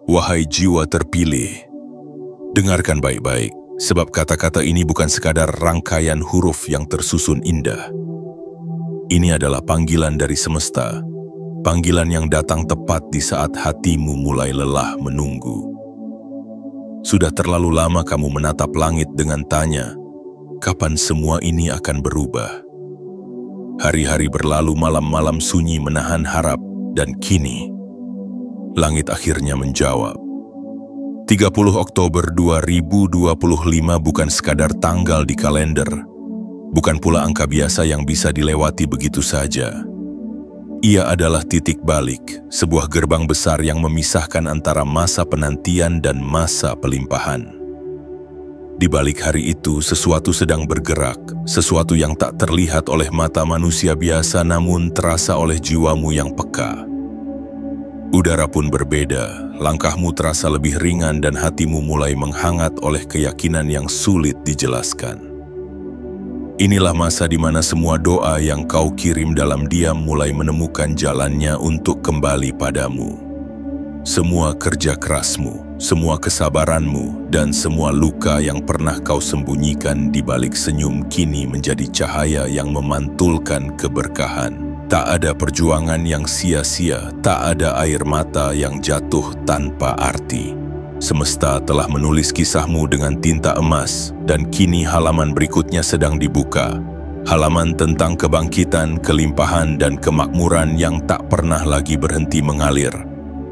Wahai jiwa terpilih, dengarkan baik-baik, sebab kata-kata ini bukan sekadar rangkaian huruf yang tersusun indah. Ini adalah panggilan dari semesta, panggilan yang datang tepat di saat hatimu mulai lelah menunggu. Sudah terlalu lama kamu menatap langit dengan tanya, kapan semua ini akan berubah? Hari-hari berlalu, malam-malam sunyi menahan harap, dan kini, langit akhirnya menjawab. 30 Oktober 2025 bukan sekadar tanggal di kalender, bukan pula angka biasa yang bisa dilewati begitu saja. Ia adalah titik balik, sebuah gerbang besar yang memisahkan antara masa penantian dan masa pelimpahan. Di balik hari itu, sesuatu sedang bergerak, sesuatu yang tak terlihat oleh mata manusia biasa namun terasa oleh jiwamu yang peka. Udara pun berbeda, langkahmu terasa lebih ringan dan hatimu mulai menghangat oleh keyakinan yang sulit dijelaskan. Inilah masa di mana semua doa yang kau kirim dalam diam mulai menemukan jalannya untuk kembali padamu. Semua kerja kerasmu, semua kesabaranmu, dan semua luka yang pernah kau sembunyikan di balik senyum kini menjadi cahaya yang memantulkan keberkahan. Tak ada perjuangan yang sia-sia, tak ada air mata yang jatuh tanpa arti. Semesta telah menulis kisahmu dengan tinta emas, dan kini halaman berikutnya sedang dibuka. Halaman tentang kebangkitan, kelimpahan, dan kemakmuran yang tak pernah lagi berhenti mengalir.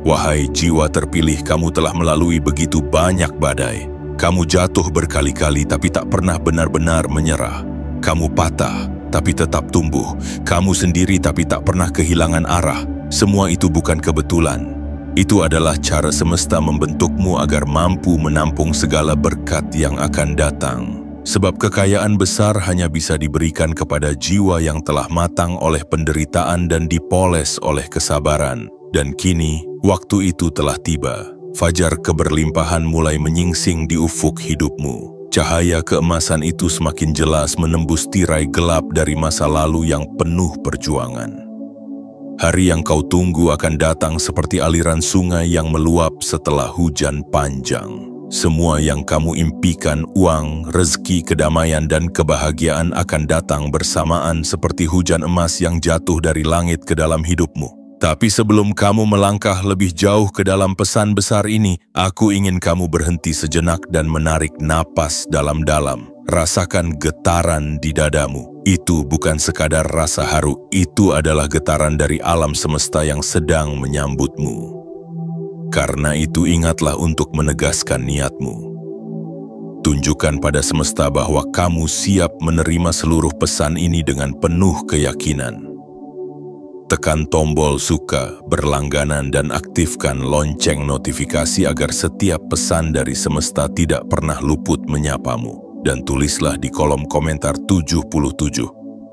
Wahai jiwa terpilih, kamu telah melalui begitu banyak badai. Kamu jatuh berkali-kali tapi tak pernah benar-benar menyerah. Kamu patah tapi tetap tumbuh. Kamu sendiri tapi tak pernah kehilangan arah. Semua itu bukan kebetulan. Itu adalah cara semesta membentukmu agar mampu menampung segala berkat yang akan datang. Sebab kekayaan besar hanya bisa diberikan kepada jiwa yang telah matang oleh penderitaan dan dipoles oleh kesabaran. Dan kini, waktu itu telah tiba. Fajar keberlimpahan mulai menyingsing di ufuk hidupmu. Cahaya keemasan itu semakin jelas menembus tirai gelap dari masa lalu yang penuh perjuangan. Hari yang kau tunggu akan datang seperti aliran sungai yang meluap setelah hujan panjang. Semua yang kamu impikan, uang, rezeki, kedamaian, dan kebahagiaan akan datang bersamaan seperti hujan emas yang jatuh dari langit ke dalam hidupmu. Tapi sebelum kamu melangkah lebih jauh ke dalam pesan besar ini, aku ingin kamu berhenti sejenak dan menarik napas dalam-dalam. Rasakan getaran di dadamu. Itu bukan sekadar rasa haru, itu adalah getaran dari alam semesta yang sedang menyambutmu. Karena itu ingatlah untuk menegaskan niatmu. Tunjukkan pada semesta bahwa kamu siap menerima seluruh pesan ini dengan penuh keyakinan. Tekan tombol suka, berlangganan, dan aktifkan lonceng notifikasi agar setiap pesan dari semesta tidak pernah luput menyapamu. Dan tulislah di kolom komentar 77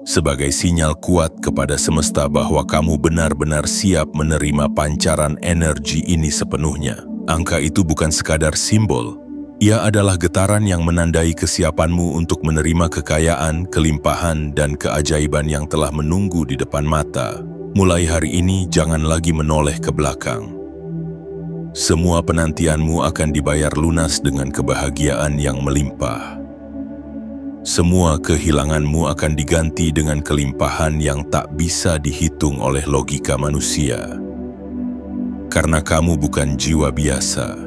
sebagai sinyal kuat kepada semesta bahwa kamu benar-benar siap menerima pancaran energi ini sepenuhnya. Angka itu bukan sekadar simbol, ia adalah getaran yang menandai kesiapanmu untuk menerima kekayaan, kelimpahan, dan keajaiban yang telah menunggu di depan mata. Mulai hari ini jangan lagi menoleh ke belakang. Semua penantianmu akan dibayar lunas dengan kebahagiaan yang melimpah. Semua kehilanganmu akan diganti dengan kelimpahan yang tak bisa dihitung oleh logika manusia. Karena kamu bukan jiwa biasa.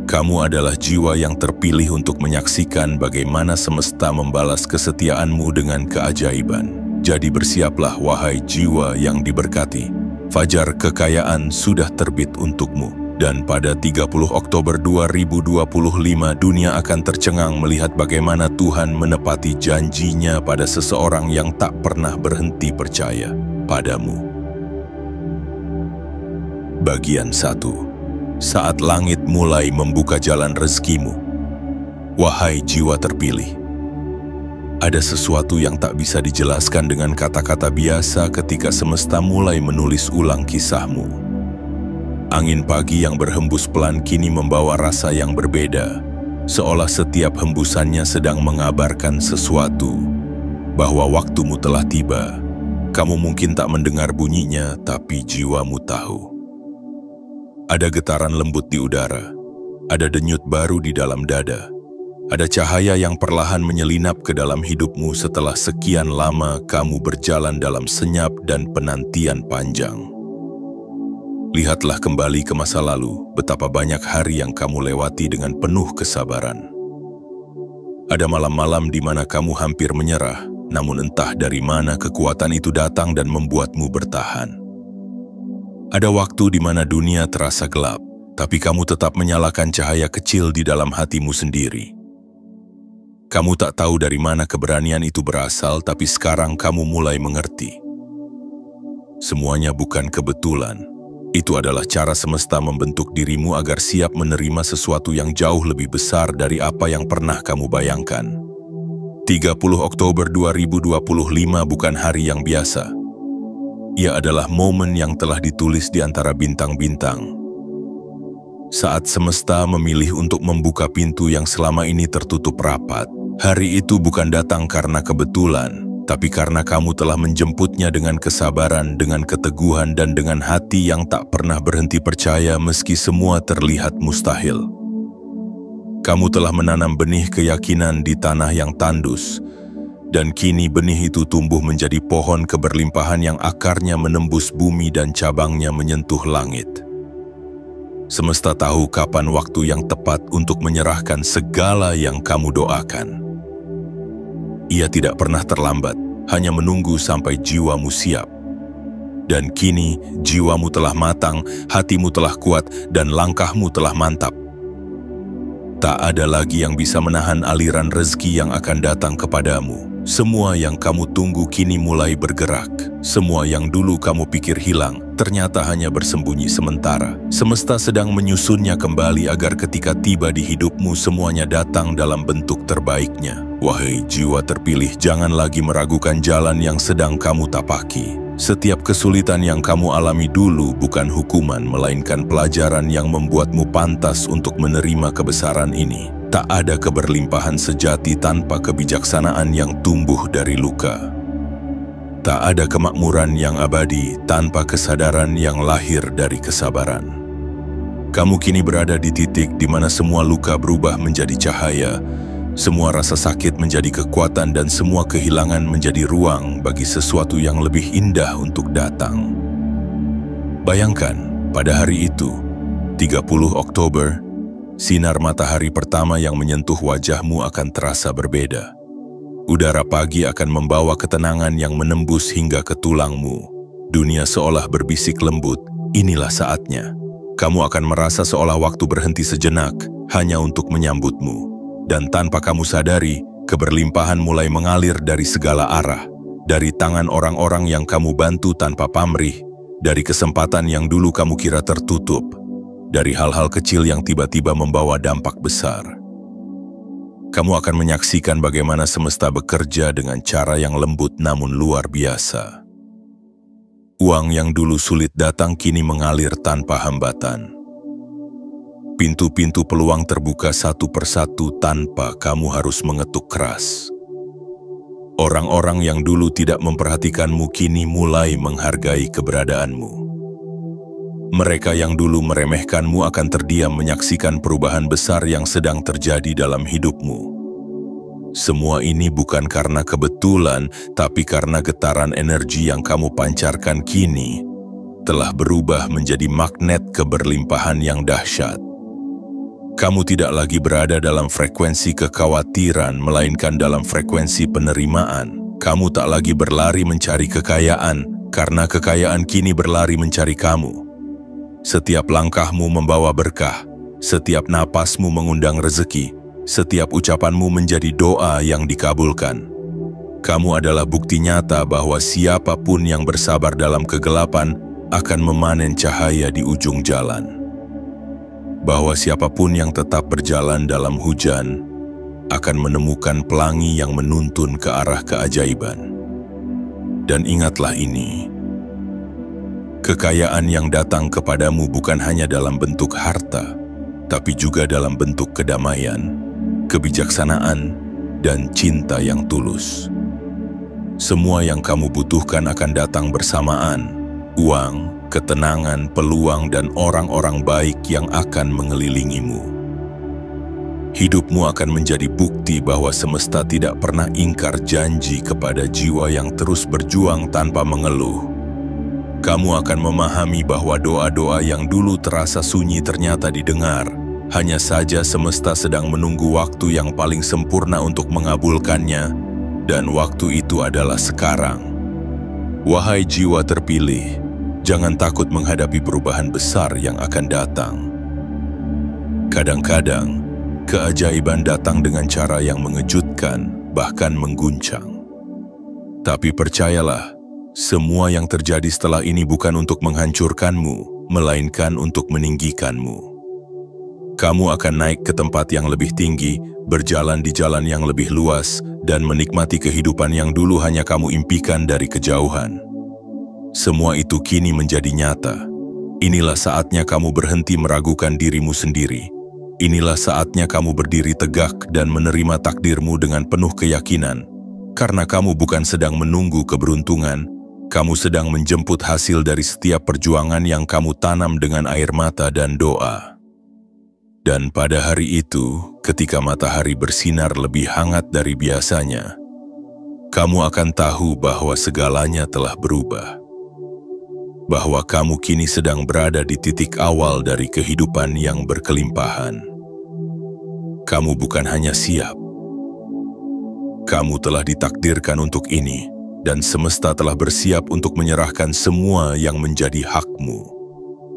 Kamu adalah jiwa yang terpilih untuk menyaksikan bagaimana semesta membalas kesetiaanmu dengan keajaiban. Jadi bersiaplah wahai jiwa yang diberkati. Fajar kekayaan sudah terbit untukmu. Dan pada 30 Oktober 2025 dunia akan tercengang melihat bagaimana Tuhan menepati janjinya pada seseorang yang tak pernah berhenti percaya padamu. Bagian 1. Saat langit mulai membuka jalan rezekimu. Wahai jiwa terpilih, ada sesuatu yang tak bisa dijelaskan dengan kata-kata biasa ketika semesta mulai menulis ulang kisahmu. Angin pagi yang berhembus pelan kini membawa rasa yang berbeda, seolah setiap hembusannya sedang mengabarkan sesuatu, bahwa waktumu telah tiba. Kamu mungkin tak mendengar bunyinya, tapi jiwamu tahu. Ada getaran lembut di udara, ada denyut baru di dalam dada, ada cahaya yang perlahan menyelinap ke dalam hidupmu setelah sekian lama kamu berjalan dalam senyap dan penantian panjang. Lihatlah kembali ke masa lalu, betapa banyak hari yang kamu lewati dengan penuh kesabaran. Ada malam-malam di mana kamu hampir menyerah, namun entah dari mana kekuatan itu datang dan membuatmu bertahan. Ada waktu di mana dunia terasa gelap, tapi kamu tetap menyalakan cahaya kecil di dalam hatimu sendiri. Kamu tak tahu dari mana keberanian itu berasal, tapi sekarang kamu mulai mengerti. Semuanya bukan kebetulan. Itu adalah cara semesta membentuk dirimu agar siap menerima sesuatu yang jauh lebih besar dari apa yang pernah kamu bayangkan. 30 Oktober 2025 bukan hari yang biasa. Ia adalah momen yang telah ditulis di antara bintang-bintang. Saat semesta memilih untuk membuka pintu yang selama ini tertutup rapat, hari itu bukan datang karena kebetulan, tapi karena kamu telah menjemputnya dengan kesabaran, dengan keteguhan, dan dengan hati yang tak pernah berhenti percaya meski semua terlihat mustahil. Kamu telah menanam benih keyakinan di tanah yang tandus, dan kini benih itu tumbuh menjadi pohon keberlimpahan yang akarnya menembus bumi dan cabangnya menyentuh langit. Semesta tahu kapan waktu yang tepat untuk menyerahkan segala yang kamu doakan. Ia tidak pernah terlambat, hanya menunggu sampai jiwamu siap. Dan kini jiwamu telah matang, hatimu telah kuat, dan langkahmu telah mantap. Tak ada lagi yang bisa menahan aliran rezeki yang akan datang kepadamu. Semua yang kamu tunggu kini mulai bergerak. Semua yang dulu kamu pikir hilang, ternyata hanya bersembunyi sementara. Semesta sedang menyusunnya kembali agar ketika tiba di hidupmu semuanya datang dalam bentuk terbaiknya. Wahai jiwa terpilih, jangan lagi meragukan jalan yang sedang kamu tapaki. Setiap kesulitan yang kamu alami dulu bukan hukuman, melainkan pelajaran yang membuatmu pantas untuk menerima kebesaran ini. Tak ada keberlimpahan sejati tanpa kebijaksanaan yang tumbuh dari luka. Tak ada kemakmuran yang abadi tanpa kesadaran yang lahir dari kesabaran. Kamu kini berada di titik di mana semua luka berubah menjadi cahaya, semua rasa sakit menjadi kekuatan, dan semua kehilangan menjadi ruang bagi sesuatu yang lebih indah untuk datang. Bayangkan, pada hari itu, 30 Oktober, sinar matahari pertama yang menyentuh wajahmu akan terasa berbeda. Udara pagi akan membawa ketenangan yang menembus hingga ke tulangmu. Dunia seolah berbisik lembut, inilah saatnya. Kamu akan merasa seolah waktu berhenti sejenak hanya untuk menyambutmu. Dan tanpa kamu sadari, keberlimpahan mulai mengalir dari segala arah. Dari tangan orang-orang yang kamu bantu tanpa pamrih, dari kesempatan yang dulu kamu kira tertutup, dari hal-hal kecil yang tiba-tiba membawa dampak besar. Kamu akan menyaksikan bagaimana semesta bekerja dengan cara yang lembut namun luar biasa. Uang yang dulu sulit datang kini mengalir tanpa hambatan. Pintu-pintu peluang terbuka satu persatu tanpa kamu harus mengetuk keras. Orang-orang yang dulu tidak memperhatikanmu kini mulai menghargai keberadaanmu. Mereka yang dulu meremehkanmu akan terdiam menyaksikan perubahan besar yang sedang terjadi dalam hidupmu. Semua ini bukan karena kebetulan, tapi karena getaran energi yang kamu pancarkan kini telah berubah menjadi magnet keberlimpahan yang dahsyat. Kamu tidak lagi berada dalam frekuensi kekhawatiran, melainkan dalam frekuensi penerimaan. Kamu tak lagi berlari mencari kekayaan, karena kekayaan kini berlari mencari kamu. Setiap langkahmu membawa berkah, setiap napasmu mengundang rezeki, setiap ucapanmu menjadi doa yang dikabulkan. Kamu adalah bukti nyata bahwa siapapun yang bersabar dalam kegelapan akan memanen cahaya di ujung jalan. Bahwa siapapun yang tetap berjalan dalam hujan akan menemukan pelangi yang menuntun ke arah keajaiban. Dan ingatlah ini, kekayaan yang datang kepadamu bukan hanya dalam bentuk harta, tapi juga dalam bentuk kedamaian, kebijaksanaan, dan cinta yang tulus. Semua yang kamu butuhkan akan datang bersamaan: uang, ketenangan, peluang, dan orang-orang baik yang akan mengelilingimu. Hidupmu akan menjadi bukti bahwa semesta tidak pernah ingkar janji kepada jiwa yang terus berjuang tanpa mengeluh. Kamu akan memahami bahwa doa-doa yang dulu terasa sunyi ternyata didengar. Hanya saja semesta sedang menunggu waktu yang paling sempurna untuk mengabulkannya, dan waktu itu adalah sekarang. Wahai jiwa terpilih, jangan takut menghadapi perubahan besar yang akan datang. Kadang-kadang, keajaiban datang dengan cara yang mengejutkan, bahkan mengguncang. Tapi percayalah, semua yang terjadi setelah ini bukan untuk menghancurkanmu, melainkan untuk meninggikanmu. Kamu akan naik ke tempat yang lebih tinggi, berjalan di jalan yang lebih luas, dan menikmati kehidupan yang dulu hanya kamu impikan dari kejauhan. Semua itu kini menjadi nyata. Inilah saatnya kamu berhenti meragukan dirimu sendiri. Inilah saatnya kamu berdiri tegak dan menerima takdirmu dengan penuh keyakinan. Karena kamu bukan sedang menunggu keberuntungan, kamu sedang menjemput hasil dari setiap perjuangan yang kamu tanam dengan air mata dan doa. Dan pada hari itu, ketika matahari bersinar lebih hangat dari biasanya, kamu akan tahu bahwa segalanya telah berubah. Bahwa kamu kini sedang berada di titik awal dari kehidupan yang berkelimpahan. Kamu bukan hanya siap. Kamu telah ditakdirkan untuk ini, dan semesta telah bersiap untuk menyerahkan semua yang menjadi hakmu.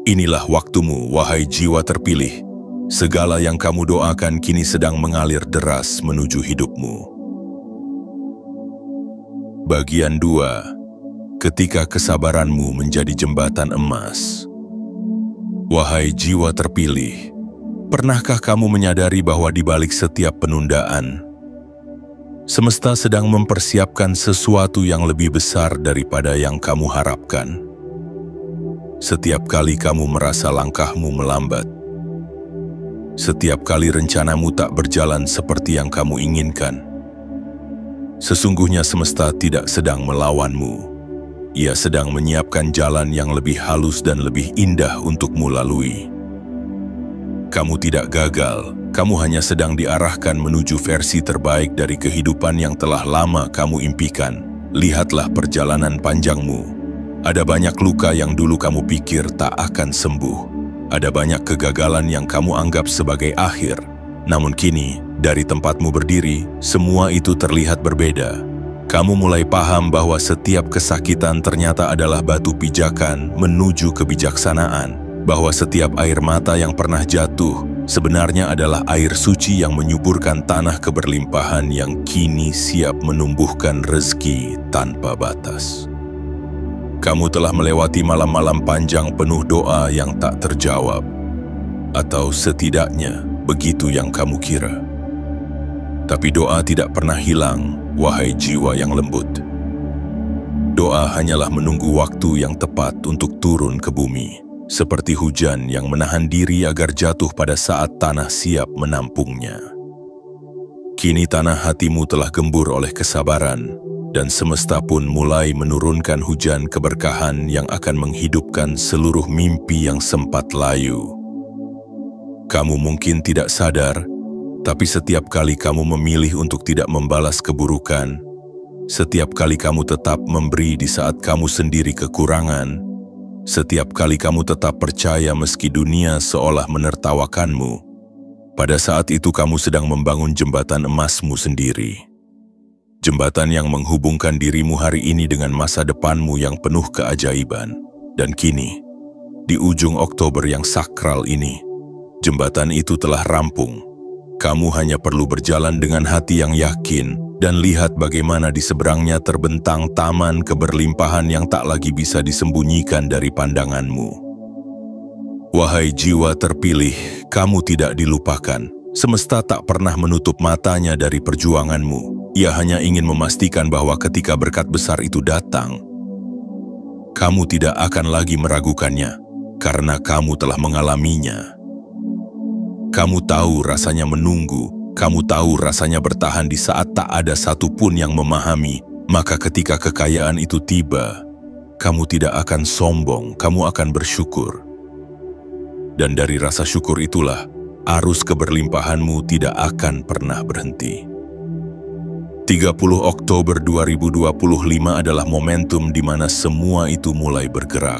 Inilah waktumu, wahai jiwa terpilih. Segala yang kamu doakan kini sedang mengalir deras menuju hidupmu. Bagian 2. Ketika kesabaranmu menjadi jembatan emas. Wahai jiwa terpilih, pernahkah kamu menyadari bahwa di balik setiap penundaan, semesta sedang mempersiapkan sesuatu yang lebih besar daripada yang kamu harapkan? Setiap kali kamu merasa langkahmu melambat, setiap kali rencanamu tak berjalan seperti yang kamu inginkan, sesungguhnya semesta tidak sedang melawanmu. Ia sedang menyiapkan jalan yang lebih halus dan lebih indah untukmu lalui. Kamu tidak gagal, kamu hanya sedang diarahkan menuju versi terbaik dari kehidupan yang telah lama kamu impikan. Lihatlah perjalanan panjangmu. Ada banyak luka yang dulu kamu pikir tak akan sembuh. Ada banyak kegagalan yang kamu anggap sebagai akhir. Namun kini, dari tempatmu berdiri, semua itu terlihat berbeda. Kamu mulai paham bahwa setiap kesakitan ternyata adalah batu pijakan menuju kebijaksanaan. Bahwa setiap air mata yang pernah jatuh sebenarnya adalah air suci yang menyuburkan tanah keberlimpahan yang kini siap menumbuhkan rezeki tanpa batas. Kamu telah melewati malam-malam panjang penuh doa yang tak terjawab. Atau setidaknya begitu yang kamu kira. Tapi doa tidak pernah hilang, wahai jiwa yang lembut. Doa hanyalah menunggu waktu yang tepat untuk turun ke bumi, seperti hujan yang menahan diri agar jatuh pada saat tanah siap menampungnya. Kini tanah hatimu telah gembur oleh kesabaran, dan semesta pun mulai menurunkan hujan keberkahan yang akan menghidupkan seluruh mimpi yang sempat layu. Kamu mungkin tidak sadar, tapi setiap kali kamu memilih untuk tidak membalas keburukan, setiap kali kamu tetap memberi di saat kamu sendiri kekurangan, setiap kali kamu tetap percaya meski dunia seolah menertawakanmu, pada saat itu kamu sedang membangun jembatan emasmu sendiri. Jembatan yang menghubungkan dirimu hari ini dengan masa depanmu yang penuh keajaiban. Dan kini, di ujung Oktober yang sakral ini, jembatan itu telah rampung. Kamu hanya perlu berjalan dengan hati yang yakin dan lihat bagaimana di seberangnya terbentang taman keberlimpahan yang tak lagi bisa disembunyikan dari pandanganmu. Wahai jiwa terpilih, kamu tidak dilupakan. Semesta tak pernah menutup matanya dari perjuanganmu. Ia hanya ingin memastikan bahwa ketika berkat besar itu datang, kamu tidak akan lagi meragukannya, karena kamu telah mengalaminya. Kamu tahu rasanya menunggu, kamu tahu rasanya bertahan di saat tak ada satupun yang memahami. Maka ketika kekayaan itu tiba, Kamu tidak akan sombong, kamu akan bersyukur. Dan dari rasa syukur itulah, arus keberlimpahanmu tidak akan pernah berhenti. 30 Oktober 2025 adalah momentum di mana semua itu mulai bergerak.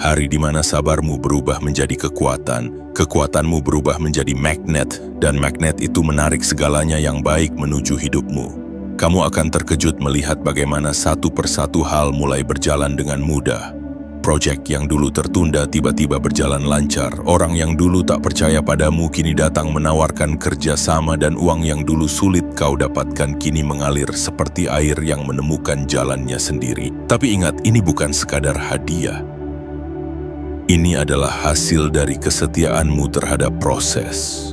Hari di mana sabarmu berubah menjadi kekuatan, kekuatanmu berubah menjadi magnet, dan magnet itu menarik segalanya yang baik menuju hidupmu. Kamu akan terkejut melihat bagaimana satu persatu hal mulai berjalan dengan mudah. Proyek yang dulu tertunda tiba-tiba berjalan lancar. Orang yang dulu tak percaya padamu kini datang menawarkan kerjasama, dan uang yang dulu sulit kau dapatkan kini mengalir seperti air yang menemukan jalannya sendiri. Tapi ingat, ini bukan sekadar hadiah. Ini adalah hasil dari kesetiaanmu terhadap proses.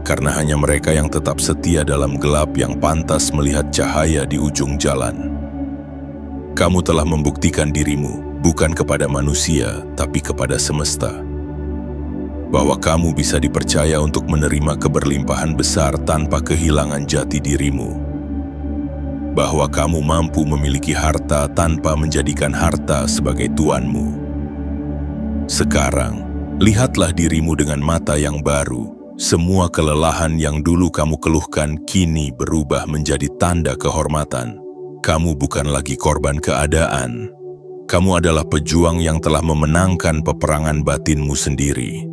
Karena hanya mereka yang tetap setia dalam gelap yang pantas melihat cahaya di ujung jalan. Kamu telah membuktikan dirimu, bukan kepada manusia, tapi kepada semesta. Bahwa kamu bisa dipercaya untuk menerima keberlimpahan besar tanpa kehilangan jati dirimu. Bahwa kamu mampu memiliki harta tanpa menjadikan harta sebagai tuanmu. Sekarang, lihatlah dirimu dengan mata yang baru. Semua kelelahan yang dulu kamu keluhkan kini berubah menjadi tanda kehormatan. Kamu bukan lagi korban keadaan. Kamu adalah pejuang yang telah memenangkan peperangan batinmu sendiri.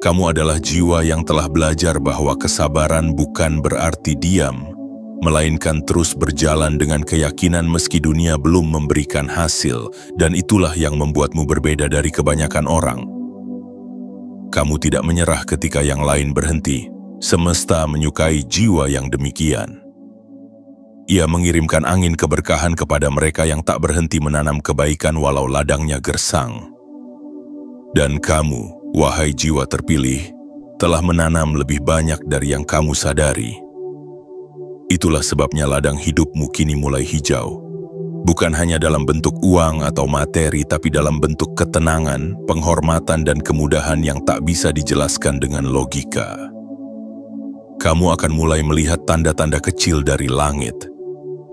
Kamu adalah jiwa yang telah belajar bahwa kesabaran bukan berarti diam, melainkan terus berjalan dengan keyakinan meski dunia belum memberikan hasil, dan itulah yang membuatmu berbeda dari kebanyakan orang. Kamu tidak menyerah ketika yang lain berhenti. Semesta menyukai jiwa yang demikian. Ia mengirimkan angin keberkahan kepada mereka yang tak berhenti menanam kebaikan walau ladangnya gersang. Dan kamu, wahai jiwa terpilih, telah menanam lebih banyak dari yang kamu sadari. Itulah sebabnya ladang hidupmu kini mulai hijau. Bukan hanya dalam bentuk uang atau materi, tapi dalam bentuk ketenangan, penghormatan, dan kemudahan yang tak bisa dijelaskan dengan logika. Kamu akan mulai melihat tanda-tanda kecil dari langit.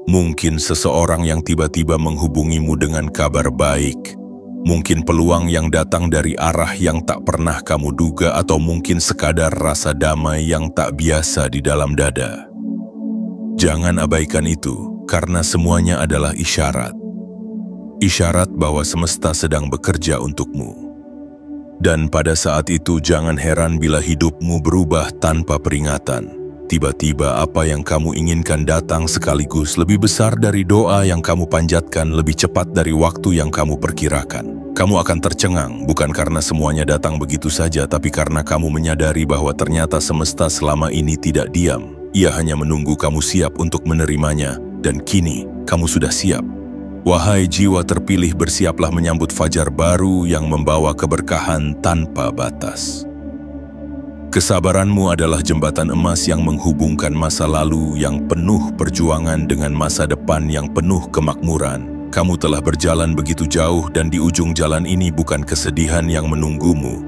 Mungkin seseorang yang tiba-tiba menghubungimu dengan kabar baik. Mungkin peluang yang datang dari arah yang tak pernah kamu duga, atau mungkin sekadar rasa damai yang tak biasa di dalam dada. Jangan abaikan itu, karena semuanya adalah isyarat. Isyarat bahwa semesta sedang bekerja untukmu. Dan pada saat itu jangan heran bila hidupmu berubah tanpa peringatan. Tiba-tiba apa yang kamu inginkan datang sekaligus, lebih besar dari doa yang kamu panjatkan, lebih cepat dari waktu yang kamu perkirakan. Kamu akan tercengang, bukan karena semuanya datang begitu saja, tapi karena kamu menyadari bahwa ternyata semesta selama ini tidak diam. Ia hanya menunggu kamu siap untuk menerimanya, dan kini kamu sudah siap. Wahai jiwa terpilih, bersiaplah menyambut fajar baru yang membawa keberkahan tanpa batas. Kesabaranmu adalah jembatan emas yang menghubungkan masa lalu yang penuh perjuangan dengan masa depan yang penuh kemakmuran. Kamu telah berjalan begitu jauh, dan di ujung jalan ini bukan kesedihan yang menunggumu,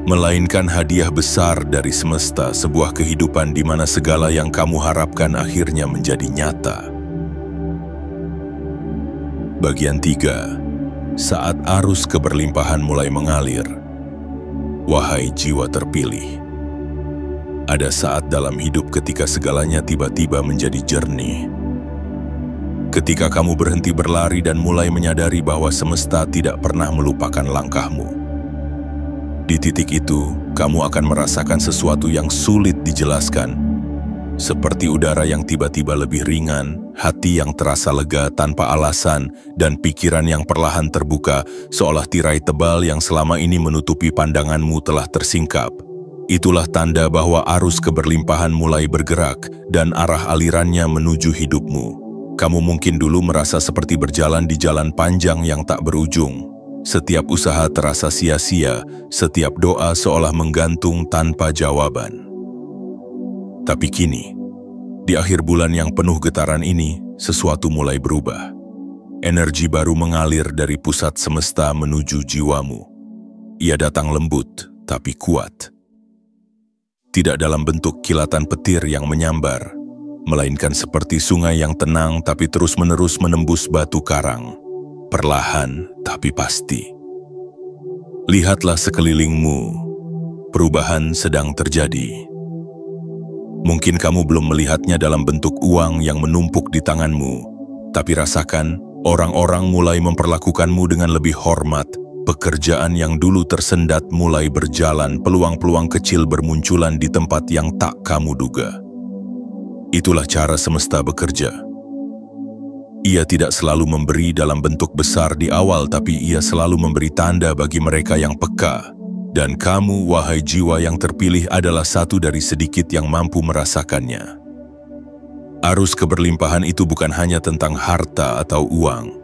melainkan hadiah besar dari semesta, sebuah kehidupan di mana segala yang kamu harapkan akhirnya menjadi nyata. Bagian 3. Saat arus keberlimpahan mulai mengalir. Wahai jiwa terpilih, ada saat dalam hidup ketika segalanya tiba-tiba menjadi jernih. Ketika kamu berhenti berlari dan mulai menyadari bahwa semesta tidak pernah melupakan langkahmu. Di titik itu, kamu akan merasakan sesuatu yang sulit dijelaskan. Seperti udara yang tiba-tiba lebih ringan, hati yang terasa lega tanpa alasan, dan pikiran yang perlahan terbuka, seolah tirai tebal yang selama ini menutupi pandanganmu telah tersingkap. Itulah tanda bahwa arus keberlimpahan mulai bergerak dan arah alirannya menuju hidupmu. Kamu mungkin dulu merasa seperti berjalan di jalan panjang yang tak berujung. Setiap usaha terasa sia-sia, setiap doa seolah menggantung tanpa jawaban. Tapi kini, di akhir bulan yang penuh getaran ini, sesuatu mulai berubah. Energi baru mengalir dari pusat semesta menuju jiwamu. Ia datang lembut, tapi kuat. Tidak dalam bentuk kilatan petir yang menyambar, melainkan seperti sungai yang tenang tapi terus-menerus menembus batu karang. perlahan tapi pasti. Lihatlah sekelilingmu, perubahan sedang terjadi. Mungkin kamu belum melihatnya dalam bentuk uang yang menumpuk di tanganmu, tapi rasakan orang-orang mulai memperlakukanmu dengan lebih hormat. Pekerjaan yang dulu tersendat mulai berjalan, peluang-peluang kecil bermunculan di tempat yang tak kamu duga. Itulah cara semesta bekerja. Ia tidak selalu memberi dalam bentuk besar di awal, tapi ia selalu memberi tanda bagi mereka yang peka. Dan kamu, wahai jiwa yang terpilih, adalah satu dari sedikit yang mampu merasakannya. Arus keberlimpahan itu bukan hanya tentang harta atau uang.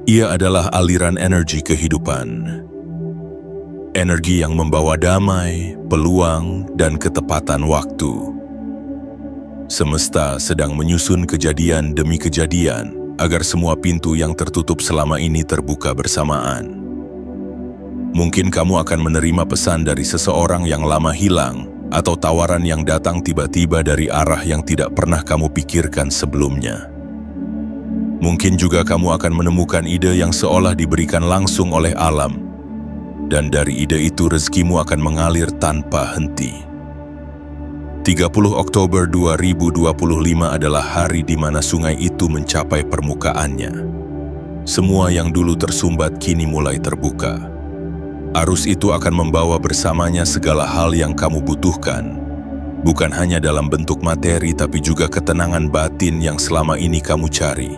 Ia adalah aliran energi kehidupan. Energi yang membawa damai, peluang, dan ketepatan waktu. Semesta sedang menyusun kejadian demi kejadian agar semua pintu yang tertutup selama ini terbuka bersamaan. Mungkin kamu akan menerima pesan dari seseorang yang lama hilang atau tawaran yang datang tiba-tiba dari arah yang tidak pernah kamu pikirkan sebelumnya. Mungkin juga kamu akan menemukan ide yang seolah diberikan langsung oleh alam, dan dari ide itu rezekimu akan mengalir tanpa henti. 30 Oktober 2025 adalah hari di mana sungai itu mencapai permukaannya. Semua yang dulu tersumbat kini mulai terbuka. Arus itu akan membawa bersamanya segala hal yang kamu butuhkan, bukan hanya dalam bentuk materi tapi juga ketenangan batin yang selama ini kamu cari.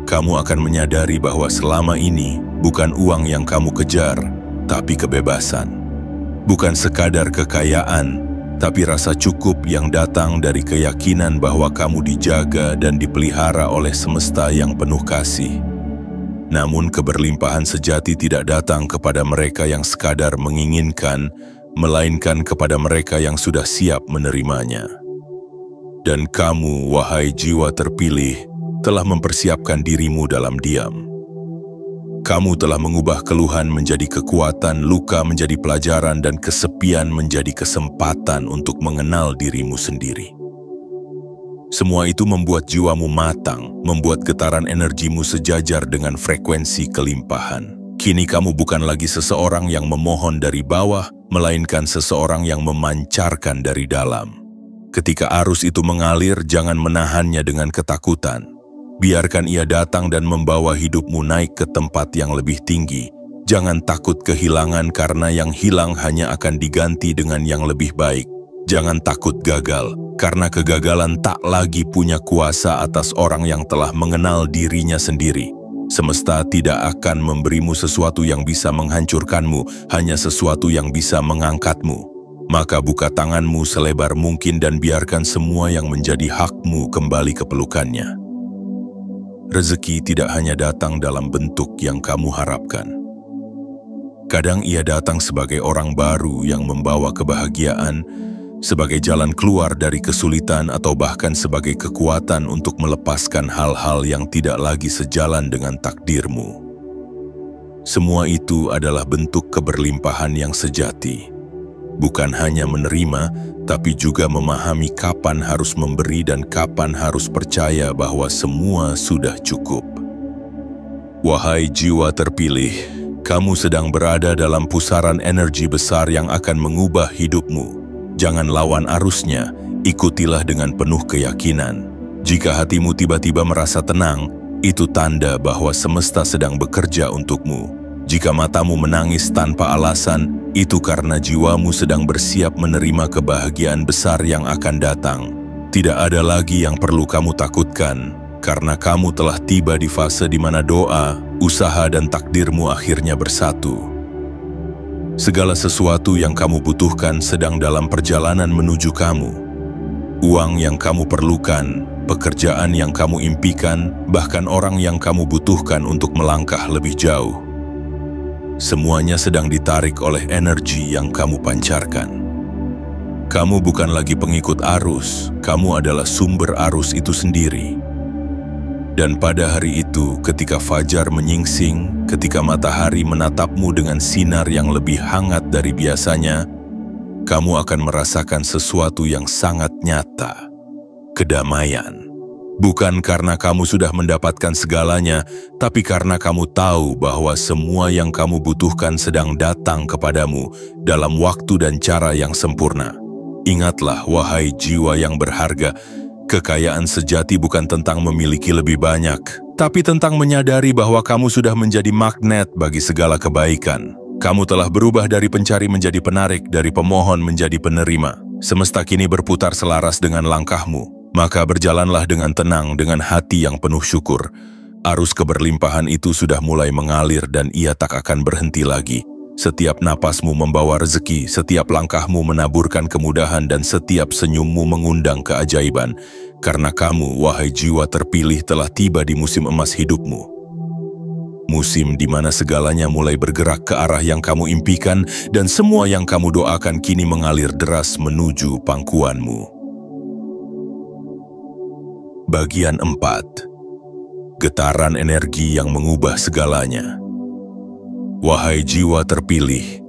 Kamu akan menyadari bahwa selama ini bukan uang yang kamu kejar, tapi kebebasan. Bukan sekadar kekayaan, tapi rasa cukup yang datang dari keyakinan bahwa kamu dijaga dan dipelihara oleh semesta yang penuh kasih. Namun keberlimpahan sejati tidak datang kepada mereka yang sekadar menginginkan, melainkan kepada mereka yang sudah siap menerimanya. Dan kamu, wahai jiwa terpilih, telah mempersiapkan dirimu dalam diam. Kamu telah mengubah keluhan menjadi kekuatan, luka menjadi pelajaran, dan kesepian menjadi kesempatan untuk mengenal dirimu sendiri. Semua itu membuat jiwamu matang, membuat getaran energimu sejajar dengan frekuensi kelimpahan. Kini kamu bukan lagi seseorang yang memohon dari bawah, melainkan seseorang yang memancarkan dari dalam. Ketika arus itu mengalir, jangan menahannya dengan ketakutan. Biarkan ia datang dan membawa hidupmu naik ke tempat yang lebih tinggi. Jangan takut kehilangan karena yang hilang hanya akan diganti dengan yang lebih baik. Jangan takut gagal, karena kegagalan tak lagi punya kuasa atas orang yang telah mengenal dirinya sendiri. Semesta tidak akan memberimu sesuatu yang bisa menghancurkanmu, hanya sesuatu yang bisa mengangkatmu. Maka buka tanganmu selebar mungkin dan biarkan semua yang menjadi hakmu kembali ke pelukannya. Rezeki tidak hanya datang dalam bentuk yang kamu harapkan. Kadang ia datang sebagai orang baru yang membawa kebahagiaan, sebagai jalan keluar dari kesulitan, atau bahkan sebagai kekuatan untuk melepaskan hal-hal yang tidak lagi sejalan dengan takdirmu. Semua itu adalah bentuk keberlimpahan yang sejati. Bukan hanya menerima, tapi juga memahami kapan harus memberi dan kapan harus percaya bahwa semua sudah cukup. Wahai jiwa terpilih, kamu sedang berada dalam pusaran energi besar yang akan mengubah hidupmu. Jangan lawan arusnya, ikutilah dengan penuh keyakinan. Jika hatimu tiba-tiba merasa tenang, itu tanda bahwa semesta sedang bekerja untukmu. Jika matamu menangis tanpa alasan, itu karena jiwamu sedang bersiap menerima kebahagiaan besar yang akan datang. Tidak ada lagi yang perlu kamu takutkan, karena kamu telah tiba di fase di mana doa, usaha, dan takdirmu akhirnya bersatu. Segala sesuatu yang kamu butuhkan sedang dalam perjalanan menuju kamu. Uang yang kamu perlukan, pekerjaan yang kamu impikan, bahkan orang yang kamu butuhkan untuk melangkah lebih jauh. Semuanya sedang ditarik oleh energi yang kamu pancarkan. Kamu bukan lagi pengikut arus, kamu adalah sumber arus itu sendiri. Dan pada hari itu, ketika fajar menyingsing, ketika matahari menatapmu dengan sinar yang lebih hangat dari biasanya, kamu akan merasakan sesuatu yang sangat nyata, kedamaian. Bukan karena kamu sudah mendapatkan segalanya, tapi karena kamu tahu bahwa semua yang kamu butuhkan sedang datang kepadamu dalam waktu dan cara yang sempurna. Ingatlah, wahai jiwa yang berharga, kekayaan sejati bukan tentang memiliki lebih banyak, tapi tentang menyadari bahwa kamu sudah menjadi magnet bagi segala kebaikan. Kamu telah berubah dari pencari menjadi penarik, dari pemohon menjadi penerima. Semesta kini berputar selaras dengan langkahmu. Maka berjalanlah dengan tenang, dengan hati yang penuh syukur. Arus keberlimpahan itu sudah mulai mengalir dan ia tak akan berhenti lagi. Setiap napasmu membawa rezeki, setiap langkahmu menaburkan kemudahan, dan setiap senyummu mengundang keajaiban. Karena kamu, wahai jiwa terpilih, telah tiba di musim emas hidupmu. Musim di mana segalanya mulai bergerak ke arah yang kamu impikan, dan semua yang kamu doakan kini mengalir deras menuju pangkuanmu. Bagian 4. Getaran energi yang mengubah segalanya. Wahai jiwa terpilih,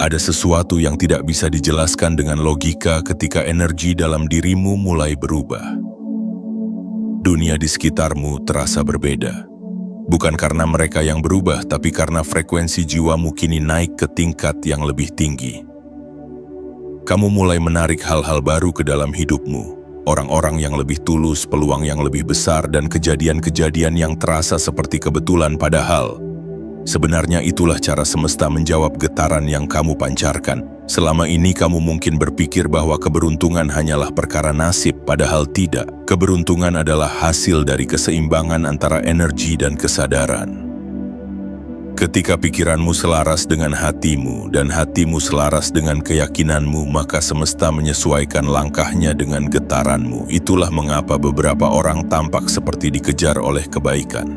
ada sesuatu yang tidak bisa dijelaskan dengan logika ketika energi dalam dirimu mulai berubah. Dunia di sekitarmu terasa berbeda. Bukan karena mereka yang berubah, tapi karena frekuensi jiwamu kini naik ke tingkat yang lebih tinggi. Kamu mulai menarik hal-hal baru ke dalam hidupmu. Orang-orang yang lebih tulus, peluang yang lebih besar, dan kejadian-kejadian yang terasa seperti kebetulan, padahal sebenarnya itulah cara semesta menjawab getaran yang kamu pancarkan. Selama ini kamu mungkin berpikir bahwa keberuntungan hanyalah perkara nasib, padahal tidak. Keberuntungan adalah hasil dari keseimbangan antara energi dan kesadaran. Ketika pikiranmu selaras dengan hatimu dan hatimu selaras dengan keyakinanmu, maka semesta menyesuaikan langkahnya dengan getaranmu. Itulah mengapa beberapa orang tampak seperti dikejar oleh kebaikan.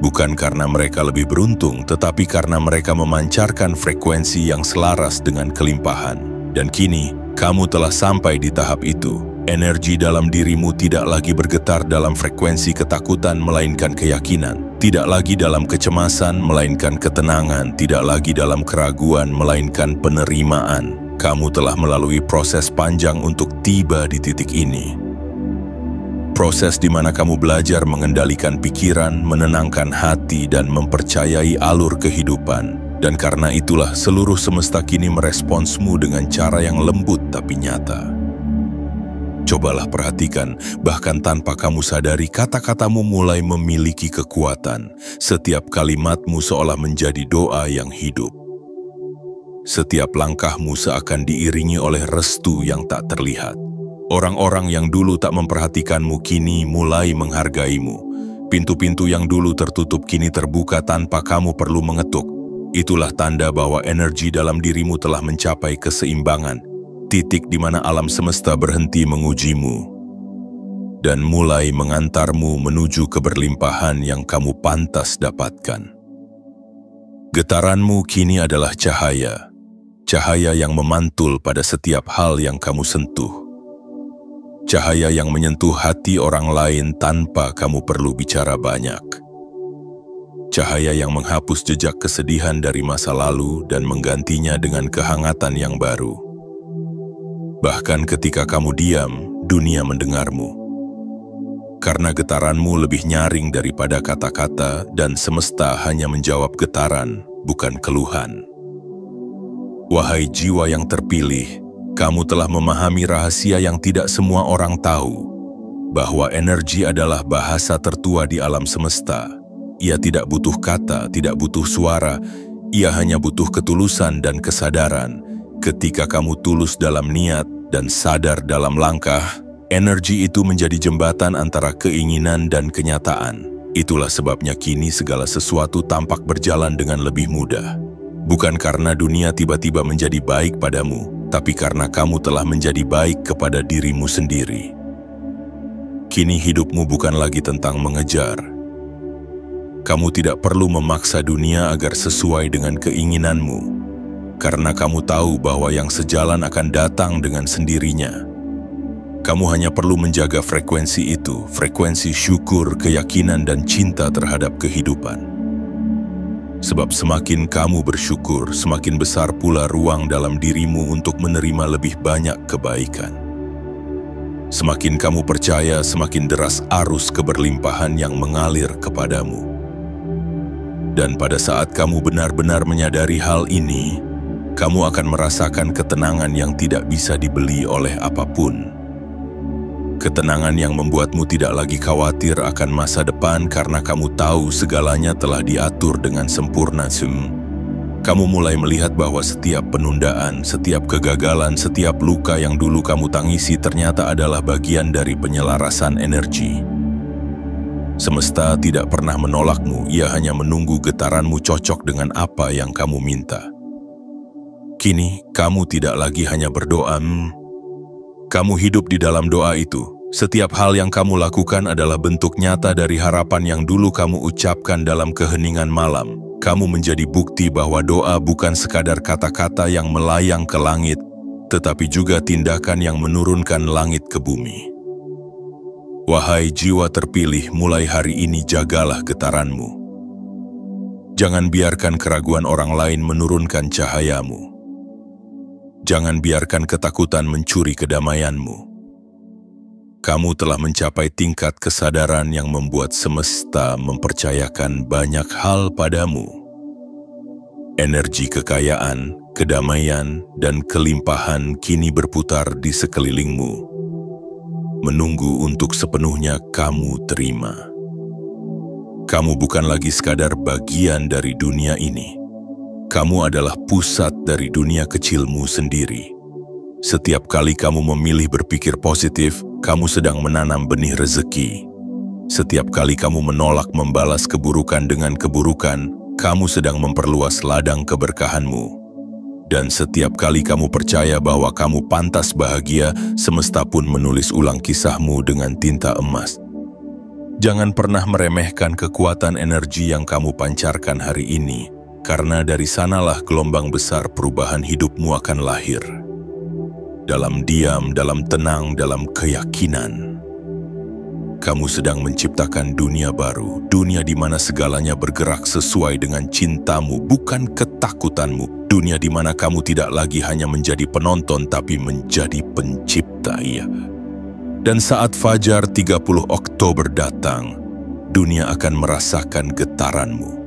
Bukan karena mereka lebih beruntung, tetapi karena mereka memancarkan frekuensi yang selaras dengan kelimpahan. Dan kini, kamu telah sampai di tahap itu. Energi dalam dirimu tidak lagi bergetar dalam frekuensi ketakutan, melainkan keyakinan. Tidak lagi dalam kecemasan, melainkan ketenangan. Tidak lagi dalam keraguan, melainkan penerimaan. Kamu telah melalui proses panjang untuk tiba di titik ini. Proses di mana kamu belajar mengendalikan pikiran, menenangkan hati, dan mempercayai alur kehidupan. Dan karena itulah seluruh semesta kini meresponsmu dengan cara yang lembut tapi nyata. Cobalah perhatikan, bahkan tanpa kamu sadari, kata-katamu mulai memiliki kekuatan. Setiap kalimatmu seolah menjadi doa yang hidup. Setiap langkahmu seakan diiringi oleh restu yang tak terlihat. Orang-orang yang dulu tak memperhatikanmu kini mulai menghargaimu. Pintu-pintu yang dulu tertutup kini terbuka tanpa kamu perlu mengetuk. Itulah tanda bahwa energi dalam dirimu telah mencapai keseimbangan. Titik di mana alam semesta berhenti mengujimu dan mulai mengantarmu menuju keberlimpahan yang kamu pantas dapatkan. Getaranmu kini adalah cahaya, cahaya yang memantul pada setiap hal yang kamu sentuh. Cahaya yang menyentuh hati orang lain tanpa kamu perlu bicara banyak. Cahaya yang menghapus jejak kesedihan dari masa lalu dan menggantinya dengan kehangatan yang baru. Bahkan ketika kamu diam, dunia mendengarmu. Karena getaranmu lebih nyaring daripada kata-kata dan semesta hanya menjawab getaran, bukan keluhan. Wahai jiwa yang terpilih, kamu telah memahami rahasia yang tidak semua orang tahu, bahwa energi adalah bahasa tertua di alam semesta. Ia tidak butuh kata, tidak butuh suara, ia hanya butuh ketulusan dan kesadaran. Ketika kamu tulus dalam niat dan sadar dalam langkah, energi itu menjadi jembatan antara keinginan dan kenyataan. Itulah sebabnya kini segala sesuatu tampak berjalan dengan lebih mudah. Bukan karena dunia tiba-tiba menjadi baik padamu, tapi karena kamu telah menjadi baik kepada dirimu sendiri. Kini hidupmu bukan lagi tentang mengejar. Kamu tidak perlu memaksa dunia agar sesuai dengan keinginanmu. Karena kamu tahu bahwa yang sejalan akan datang dengan sendirinya. Kamu hanya perlu menjaga frekuensi itu, frekuensi syukur, keyakinan, dan cinta terhadap kehidupan. Sebab semakin kamu bersyukur, semakin besar pula ruang dalam dirimu untuk menerima lebih banyak kebaikan. Semakin kamu percaya, semakin deras arus keberlimpahan yang mengalir kepadamu. Dan pada saat kamu benar-benar menyadari hal ini, kamu akan merasakan ketenangan yang tidak bisa dibeli oleh apapun. Ketenangan yang membuatmu tidak lagi khawatir akan masa depan karena kamu tahu segalanya telah diatur dengan sempurna. Kamu mulai melihat bahwa setiap penundaan, setiap kegagalan, setiap luka yang dulu kamu tangisi ternyata adalah bagian dari penyelarasan energi. Semesta tidak pernah menolakmu, ia hanya menunggu getaranmu cocok dengan apa yang kamu minta. Kini, kamu tidak lagi hanya berdoa, kamu hidup di dalam doa itu. Setiap hal yang kamu lakukan adalah bentuk nyata dari harapan yang dulu kamu ucapkan dalam keheningan malam. Kamu menjadi bukti bahwa doa bukan sekadar kata-kata yang melayang ke langit, tetapi juga tindakan yang menurunkan langit ke bumi. Wahai jiwa terpilih, mulai hari ini jagalah getaranmu. Jangan biarkan keraguan orang lain menurunkan cahayamu. Jangan biarkan ketakutan mencuri kedamaianmu. Kamu telah mencapai tingkat kesadaran yang membuat semesta mempercayakan banyak hal padamu. Energi kekayaan, kedamaian, dan kelimpahan kini berputar di sekelilingmu, menunggu untuk sepenuhnya kamu terima. Kamu bukan lagi sekadar bagian dari dunia ini. Kamu adalah pusat dari dunia kecilmu sendiri. Setiap kali kamu memilih berpikir positif, kamu sedang menanam benih rezeki. Setiap kali kamu menolak membalas keburukan dengan keburukan, kamu sedang memperluas ladang keberkahanmu. Dan setiap kali kamu percaya bahwa kamu pantas bahagia, semesta pun menulis ulang kisahmu dengan tinta emas. Jangan pernah meremehkan kekuatan energi yang kamu pancarkan hari ini, karena dari sanalah gelombang besar perubahan hidupmu akan lahir. Dalam diam, dalam tenang, dalam keyakinan. Kamu sedang menciptakan dunia baru, dunia di mana segalanya bergerak sesuai dengan cintamu, bukan ketakutanmu. Dunia di mana kamu tidak lagi hanya menjadi penonton, tapi menjadi pencipta. Dan saat fajar 30 Oktober datang, dunia akan merasakan getaranmu.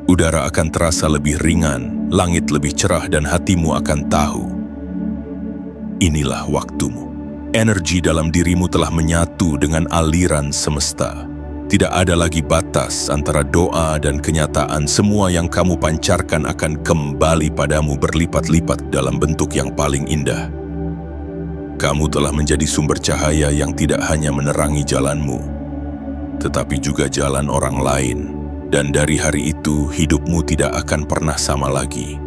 Udara akan terasa lebih ringan, langit lebih cerah, dan hatimu akan tahu. Inilah waktumu. Energi dalam dirimu telah menyatu dengan aliran semesta. Tidak ada lagi batas antara doa dan kenyataan. Semua yang kamu pancarkan akan kembali padamu berlipat-lipat dalam bentuk yang paling indah. Kamu telah menjadi sumber cahaya yang tidak hanya menerangi jalanmu, tetapi juga jalan orang lain. Dan dari hari itu, hidupmu tidak akan pernah sama lagi.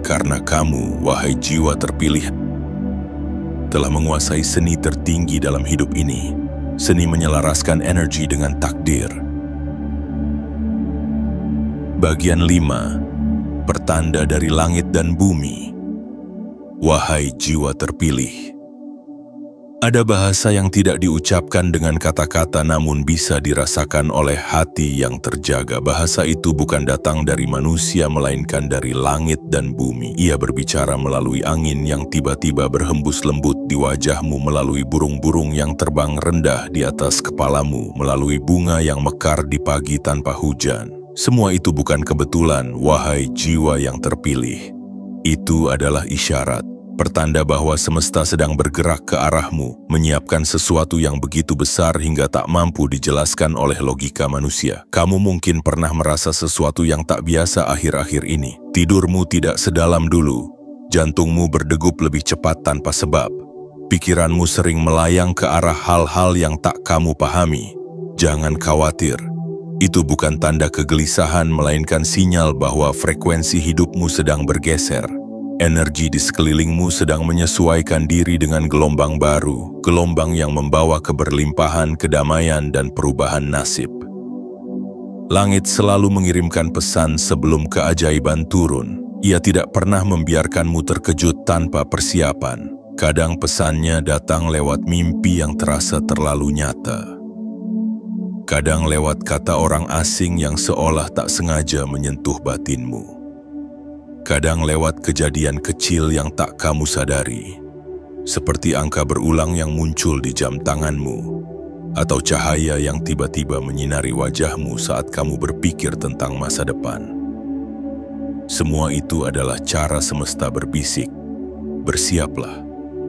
Karena kamu, wahai jiwa terpilih, telah menguasai seni tertinggi dalam hidup ini. Seni menyelaraskan energi dengan takdir. Bagian 5. Pertanda dari langit dan bumi. Wahai jiwa terpilih, ada bahasa yang tidak diucapkan dengan kata-kata namun bisa dirasakan oleh hati yang terjaga. Bahasa itu bukan datang dari manusia melainkan dari langit dan bumi. Ia berbicara melalui angin yang tiba-tiba berhembus lembut di wajahmu, melalui burung-burung yang terbang rendah di atas kepalamu, melalui bunga yang mekar di pagi tanpa hujan. Semua itu bukan kebetulan, wahai jiwa yang terpilih. Itu adalah isyarat. Pertanda bahwa semesta sedang bergerak ke arahmu, menyiapkan sesuatu yang begitu besar hingga tak mampu dijelaskan oleh logika manusia. Kamu mungkin pernah merasa sesuatu yang tak biasa akhir-akhir ini. Tidurmu tidak sedalam dulu, jantungmu berdegup lebih cepat tanpa sebab. Pikiranmu sering melayang ke arah hal-hal yang tak kamu pahami. Jangan khawatir, itu bukan tanda kegelisahan melainkan sinyal bahwa frekuensi hidupmu sedang bergeser. Energi di sekelilingmu sedang menyesuaikan diri dengan gelombang baru, gelombang yang membawa keberlimpahan, kedamaian, dan perubahan nasib. Langit selalu mengirimkan pesan sebelum keajaiban turun. Ia tidak pernah membiarkanmu terkejut tanpa persiapan. Kadang pesannya datang lewat mimpi yang terasa terlalu nyata. Kadang lewat kata orang asing yang seolah tak sengaja menyentuh batinmu. Kadang lewat kejadian kecil yang tak kamu sadari. seperti angka berulang yang muncul di jam tanganmu, atau cahaya yang tiba-tiba menyinari wajahmu saat kamu berpikir tentang masa depan. Semua itu adalah cara semesta berbisik, "Bersiaplah,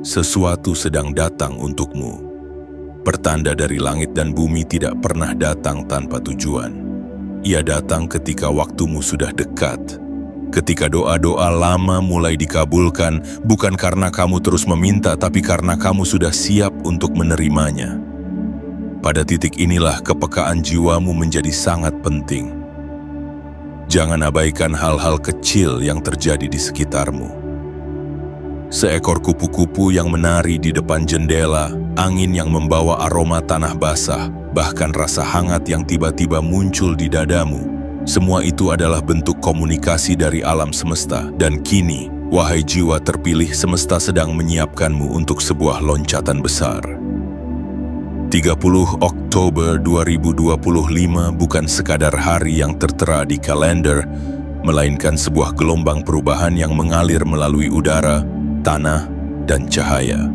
sesuatu sedang datang untukmu." Pertanda dari langit dan bumi tidak pernah datang tanpa tujuan. Ia datang ketika waktumu sudah dekat, ketika doa-doa lama mulai dikabulkan, bukan karena kamu terus meminta, tapi karena kamu sudah siap untuk menerimanya. Pada titik inilah kepekaan jiwamu menjadi sangat penting. Jangan abaikan hal-hal kecil yang terjadi di sekitarmu. Seekor kupu-kupu yang menari di depan jendela, angin yang membawa aroma tanah basah, bahkan rasa hangat yang tiba-tiba muncul di dadamu. Semua itu adalah bentuk komunikasi dari alam semesta. Dan kini, wahai jiwa terpilih, semesta sedang menyiapkanmu untuk sebuah loncatan besar. 30 Oktober 2025 bukan sekadar hari yang tertera di kalender, melainkan sebuah gelombang perubahan yang mengalir melalui udara, tanah, dan cahaya.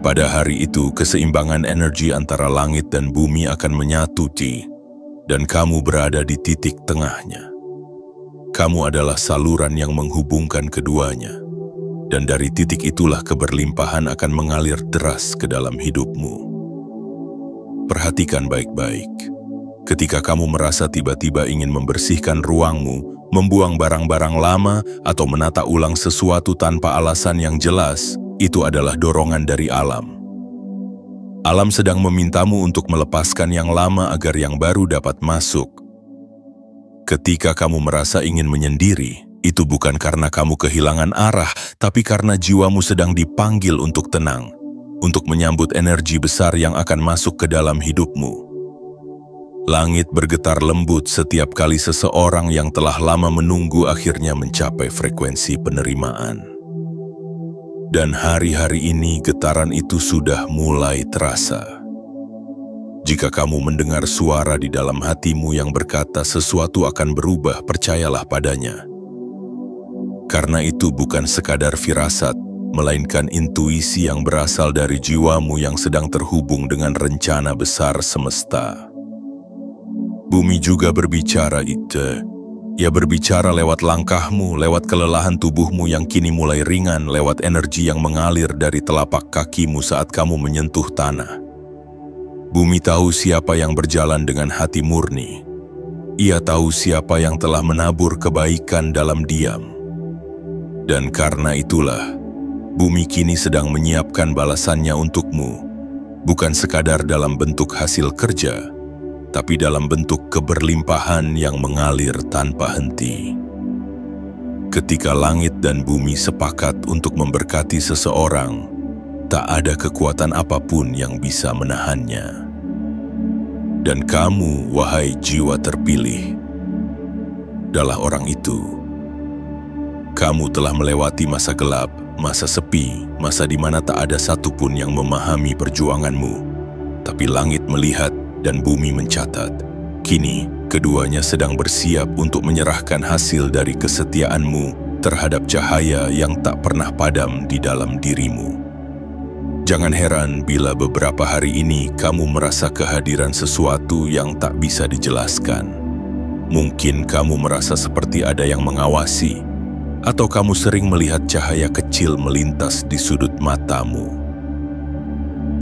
Pada hari itu, keseimbangan energi antara langit dan bumi akan menyatu, dan kamu berada di titik tengahnya. Kamu adalah saluran yang menghubungkan keduanya, dan dari titik itulah keberlimpahan akan mengalir deras ke dalam hidupmu. Perhatikan baik-baik. Ketika kamu merasa tiba-tiba ingin membersihkan ruangmu, membuang barang-barang lama, atau menata ulang sesuatu tanpa alasan yang jelas, itu adalah dorongan dari alam. Alam sedang memintamu untuk melepaskan yang lama agar yang baru dapat masuk. Ketika kamu merasa ingin menyendiri, itu bukan karena kamu kehilangan arah, tapi karena jiwamu sedang dipanggil untuk tenang, untuk menyambut energi besar yang akan masuk ke dalam hidupmu. Langit bergetar lembut setiap kali seseorang yang telah lama menunggu akhirnya mencapai frekuensi penerimaan. Dan hari-hari ini getaran itu sudah mulai terasa. Jika kamu mendengar suara di dalam hatimu yang berkata sesuatu akan berubah, percayalah padanya. Karena itu bukan sekadar firasat, melainkan intuisi yang berasal dari jiwamu yang sedang terhubung dengan rencana besar semesta. Bumi juga berbicara, Ia berbicara lewat langkahmu, lewat kelelahan tubuhmu yang kini mulai ringan, lewat energi yang mengalir dari telapak kakimu saat kamu menyentuh tanah. Bumi tahu siapa yang berjalan dengan hati murni. Ia tahu siapa yang telah menabur kebaikan dalam diam. Dan karena itulah, bumi kini sedang menyiapkan balasannya untukmu, bukan sekadar dalam bentuk hasil kerja, tapi dalam bentuk keberlimpahan yang mengalir tanpa henti. Ketika langit dan bumi sepakat untuk memberkati seseorang, tak ada kekuatan apapun yang bisa menahannya. Dan kamu, wahai jiwa terpilih, adalah orang itu. Kamu telah melewati masa gelap, masa sepi, masa di mana tak ada satupun yang memahami perjuanganmu. Tapi langit melihat dan bumi mencatat. Kini, keduanya sedang bersiap untuk menyerahkan hasil dari kesetiaanmu terhadap cahaya yang tak pernah padam di dalam dirimu. Jangan heran bila beberapa hari ini kamu merasa kehadiran sesuatu yang tak bisa dijelaskan. Mungkin kamu merasa seperti ada yang mengawasi, atau kamu sering melihat cahaya kecil melintas di sudut matamu.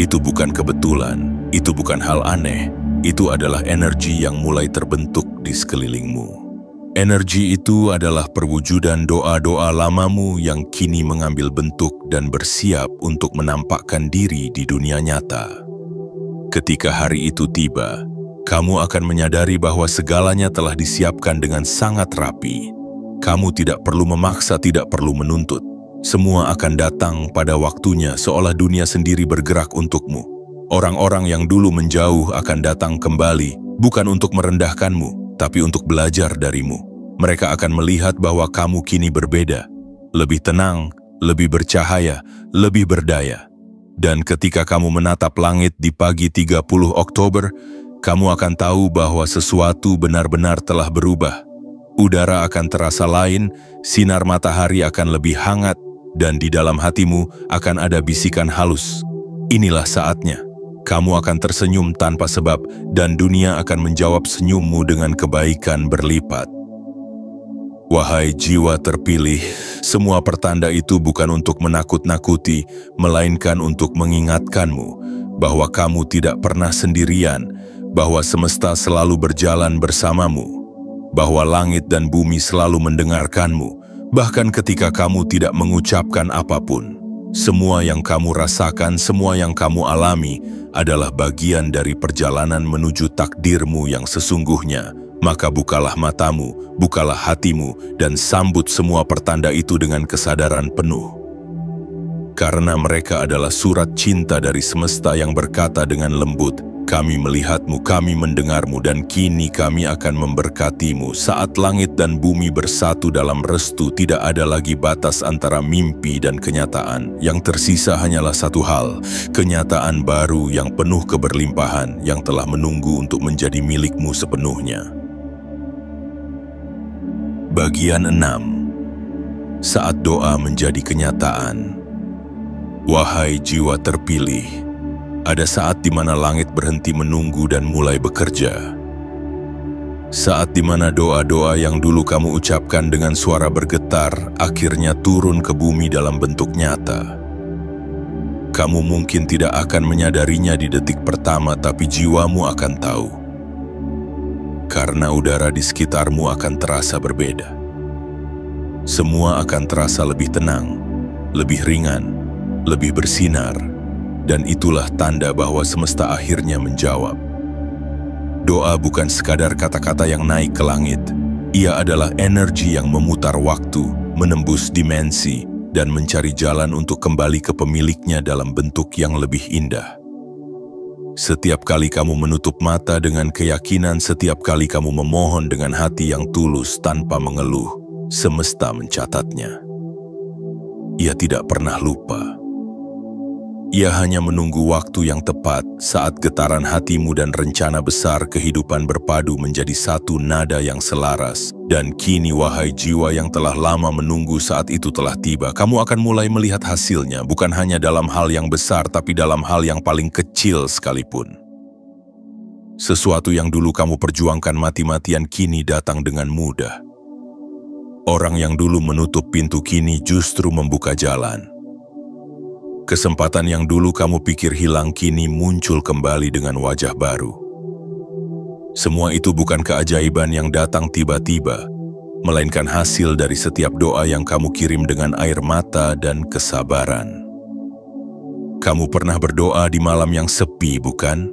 Itu bukan kebetulan, itu bukan hal aneh, itu adalah energi yang mulai terbentuk di sekelilingmu. Energi itu adalah perwujudan doa-doa lamamu yang kini mengambil bentuk dan bersiap untuk menampakkan diri di dunia nyata. Ketika hari itu tiba, kamu akan menyadari bahwa segalanya telah disiapkan dengan sangat rapi. Kamu tidak perlu memaksa, tidak perlu menuntut. Semua akan datang pada waktunya, seolah dunia sendiri bergerak untukmu. Orang-orang yang dulu menjauh akan datang kembali, bukan untuk merendahkanmu, tapi untuk belajar darimu. Mereka akan melihat bahwa kamu kini berbeda, lebih tenang, lebih bercahaya, lebih berdaya. Dan ketika kamu menatap langit di pagi 30 Oktober, kamu akan tahu bahwa sesuatu benar-benar telah berubah. Udara akan terasa lain, sinar matahari akan lebih hangat, Dan di dalam hatimu akan ada bisikan halus. Inilah saatnya. Kamu akan tersenyum tanpa sebab, dan dunia akan menjawab senyummu dengan kebaikan berlipat. Wahai jiwa terpilih, semua pertanda itu bukan untuk menakut-nakuti, melainkan untuk mengingatkanmu bahwa kamu tidak pernah sendirian, bahwa semesta selalu berjalan bersamamu, bahwa langit dan bumi selalu mendengarkanmu, bahkan ketika kamu tidak mengucapkan apapun. Semua yang kamu rasakan, semua yang kamu alami adalah bagian dari perjalanan menuju takdirmu yang sesungguhnya. Maka bukalah matamu, bukalah hatimu, dan sambut semua pertanda itu dengan kesadaran penuh. Karena mereka adalah surat cinta dari semesta yang berkata dengan lembut, "Kami melihatmu, kami mendengarmu, dan kini kami akan memberkatimu." Saat langit dan bumi bersatu dalam restu, tidak ada lagi batas antara mimpi dan kenyataan. Yang tersisa hanyalah satu hal, kenyataan baru yang penuh keberlimpahan yang telah menunggu untuk menjadi milikmu sepenuhnya. Bagian 6. Saat doa menjadi kenyataan. Wahai jiwa terpilih, ada saat di mana langit berhenti menunggu dan mulai bekerja. Saat di mana doa-doa yang dulu kamu ucapkan dengan suara bergetar akhirnya turun ke bumi dalam bentuk nyata. Kamu mungkin tidak akan menyadarinya di detik pertama, tapi jiwamu akan tahu. Karena udara di sekitarmu akan terasa berbeda. Semua akan terasa lebih tenang, lebih ringan, lebih bersinar. Dan itulah tanda bahwa semesta akhirnya menjawab. Doa bukan sekadar kata-kata yang naik ke langit. Ia adalah energi yang memutar waktu, menembus dimensi, dan mencari jalan untuk kembali ke pemiliknya dalam bentuk yang lebih indah. Setiap kali kamu menutup mata dengan keyakinan, setiap kali kamu memohon dengan hati yang tulus tanpa mengeluh, semesta mencatatnya. Ia tidak pernah lupa. Ia hanya menunggu waktu yang tepat saat getaran hatimu dan rencana besar kehidupan berpadu menjadi satu nada yang selaras. Dan kini, wahai jiwa yang telah lama menunggu, saat itu telah tiba. Kamu akan mulai melihat hasilnya, bukan hanya dalam hal yang besar, tapi dalam hal yang paling kecil sekalipun. Sesuatu yang dulu kamu perjuangkan mati-matian kini datang dengan mudah. Orang yang dulu menutup pintu kini justru membuka jalan. Kesempatan yang dulu kamu pikir hilang kini muncul kembali dengan wajah baru. Semua itu bukan keajaiban yang datang tiba-tiba, melainkan hasil dari setiap doa yang kamu kirim dengan air mata dan kesabaran. Kamu pernah berdoa di malam yang sepi, bukan?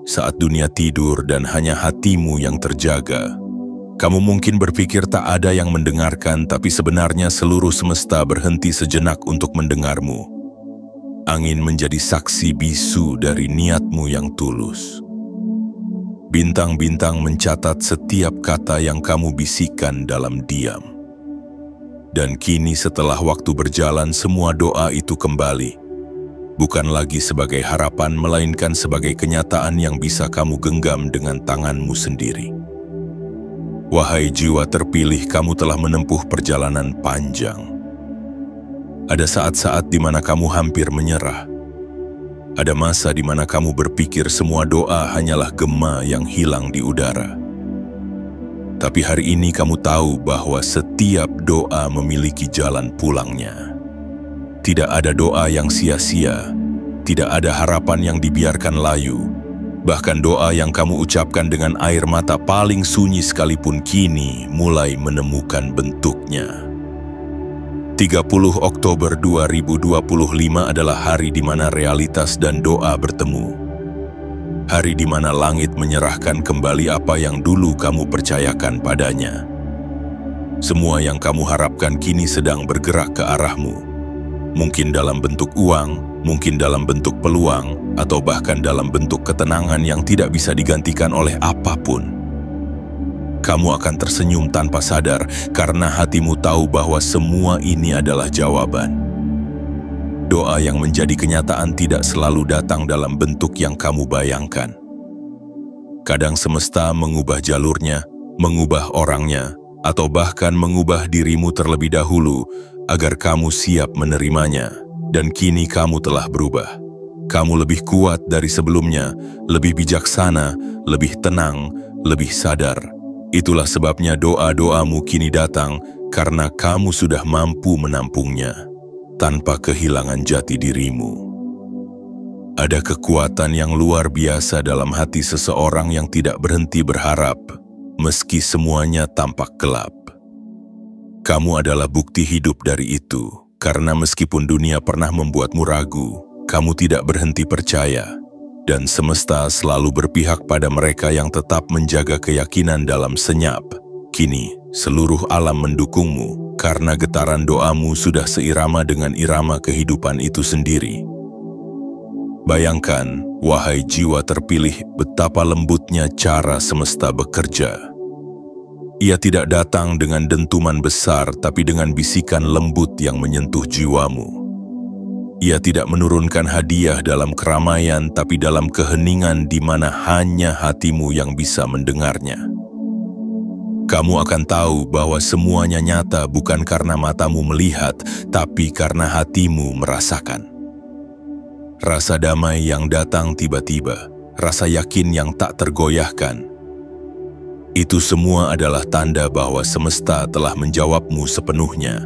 Saat dunia tidur dan hanya hatimu yang terjaga. Kamu mungkin berpikir tak ada yang mendengarkan, tapi sebenarnya seluruh semesta berhenti sejenak untuk mendengarmu. Angin menjadi saksi bisu dari niatmu yang tulus. Bintang-bintang mencatat setiap kata yang kamu bisikan dalam diam. Dan kini setelah waktu berjalan, semua doa itu kembali. Bukan lagi sebagai harapan, melainkan sebagai kenyataan yang bisa kamu genggam dengan tanganmu sendiri. Wahai jiwa terpilih, kamu telah menempuh perjalanan panjang. Ada saat-saat di mana kamu hampir menyerah. Ada masa di mana kamu berpikir semua doa hanyalah gema yang hilang di udara. Tapi hari ini kamu tahu bahwa setiap doa memiliki jalan pulangnya. Tidak ada doa yang sia-sia, tidak ada harapan yang dibiarkan layu. Bahkan doa yang kamu ucapkan dengan air mata paling sunyi sekalipun kini mulai menemukan bentuknya. 30 Oktober 2025 adalah hari di mana realitas dan doa bertemu. Hari di mana langit menyerahkan kembali apa yang dulu kamu percayakan padanya. Semua yang kamu harapkan kini sedang bergerak ke arahmu. Mungkin dalam bentuk uang, mungkin dalam bentuk peluang, atau bahkan dalam bentuk ketenangan yang tidak bisa digantikan oleh apapun. Kamu akan tersenyum tanpa sadar karena hatimu tahu bahwa semua ini adalah jawaban. Doa yang menjadi kenyataan tidak selalu datang dalam bentuk yang kamu bayangkan. Kadang semesta mengubah jalurnya, mengubah orangnya, atau bahkan mengubah dirimu terlebih dahulu agar kamu siap menerimanya. Dan kini kamu telah berubah. Kamu lebih kuat dari sebelumnya, lebih bijaksana, lebih tenang, lebih sadar. Itulah sebabnya doa-doamu kini datang karena kamu sudah mampu menampungnya tanpa kehilangan jati dirimu. Ada kekuatan yang luar biasa dalam hati seseorang yang tidak berhenti berharap, meski semuanya tampak gelap. Kamu adalah bukti hidup dari itu, karena meskipun dunia pernah membuatmu ragu, kamu tidak berhenti percaya, dan semesta selalu berpihak pada mereka yang tetap menjaga keyakinan dalam senyap. Kini, seluruh alam mendukungmu, karena getaran doamu sudah seirama dengan irama kehidupan itu sendiri. Bayangkan, wahai jiwa terpilih, betapa lembutnya cara semesta bekerja. Ia tidak datang dengan dentuman besar, tapi dengan bisikan lembut yang menyentuh jiwamu. Ia tidak menurunkan hadiah dalam keramaian, tapi dalam keheningan di mana hanya hatimu yang bisa mendengarnya. Kamu akan tahu bahwa semuanya nyata bukan karena matamu melihat, tapi karena hatimu merasakan. Rasa damai yang datang tiba-tiba, rasa yakin yang tak tergoyahkan. Itu semua adalah tanda bahwa semesta telah menjawabmu sepenuhnya.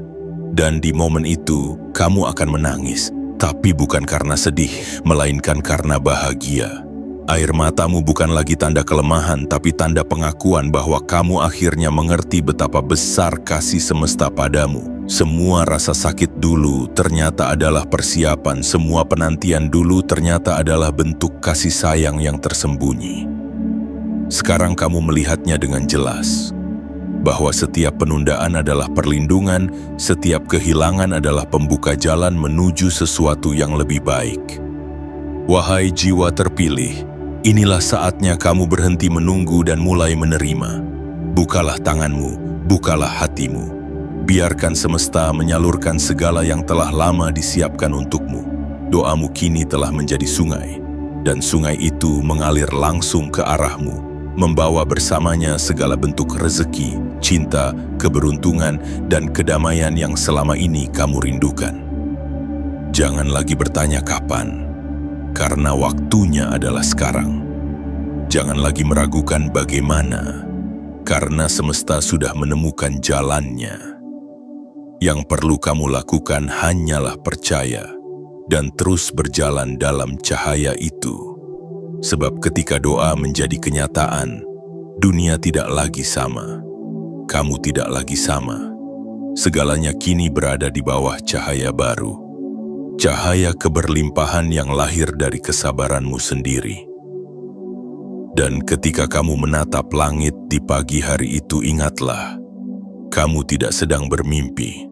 Dan di momen itu, kamu akan menangis, tapi bukan karena sedih, melainkan karena bahagia. Air matamu bukan lagi tanda kelemahan, tapi tanda pengakuan bahwa kamu akhirnya mengerti betapa besar kasih semesta padamu. Semua rasa sakit dulu ternyata adalah persiapan, semua penantian dulu ternyata adalah bentuk kasih sayang yang tersembunyi. Sekarang kamu melihatnya dengan jelas, bahwa setiap penundaan adalah perlindungan, setiap kehilangan adalah pembuka jalan menuju sesuatu yang lebih baik. Wahai jiwa terpilih, inilah saatnya kamu berhenti menunggu dan mulai menerima. Bukalah tanganmu, bukalah hatimu. Biarkan semesta menyalurkan segala yang telah lama disiapkan untukmu. Doamu kini telah menjadi sungai, dan sungai itu mengalir langsung ke arahmu, membawa bersamanya segala bentuk rezeki, cinta, keberuntungan, dan kedamaian yang selama ini kamu rindukan. Jangan lagi bertanya kapan, karena waktunya adalah sekarang. Jangan lagi meragukan bagaimana, karena semesta sudah menemukan jalannya. Yang perlu kamu lakukan hanyalah percaya dan terus berjalan dalam cahaya itu. Sebab ketika doa menjadi kenyataan, dunia tidak lagi sama. Kamu tidak lagi sama. Segalanya kini berada di bawah cahaya baru. Cahaya keberlimpahan yang lahir dari kesabaranmu sendiri. Dan ketika kamu menatap langit di pagi hari itu, ingatlah, kamu tidak sedang bermimpi.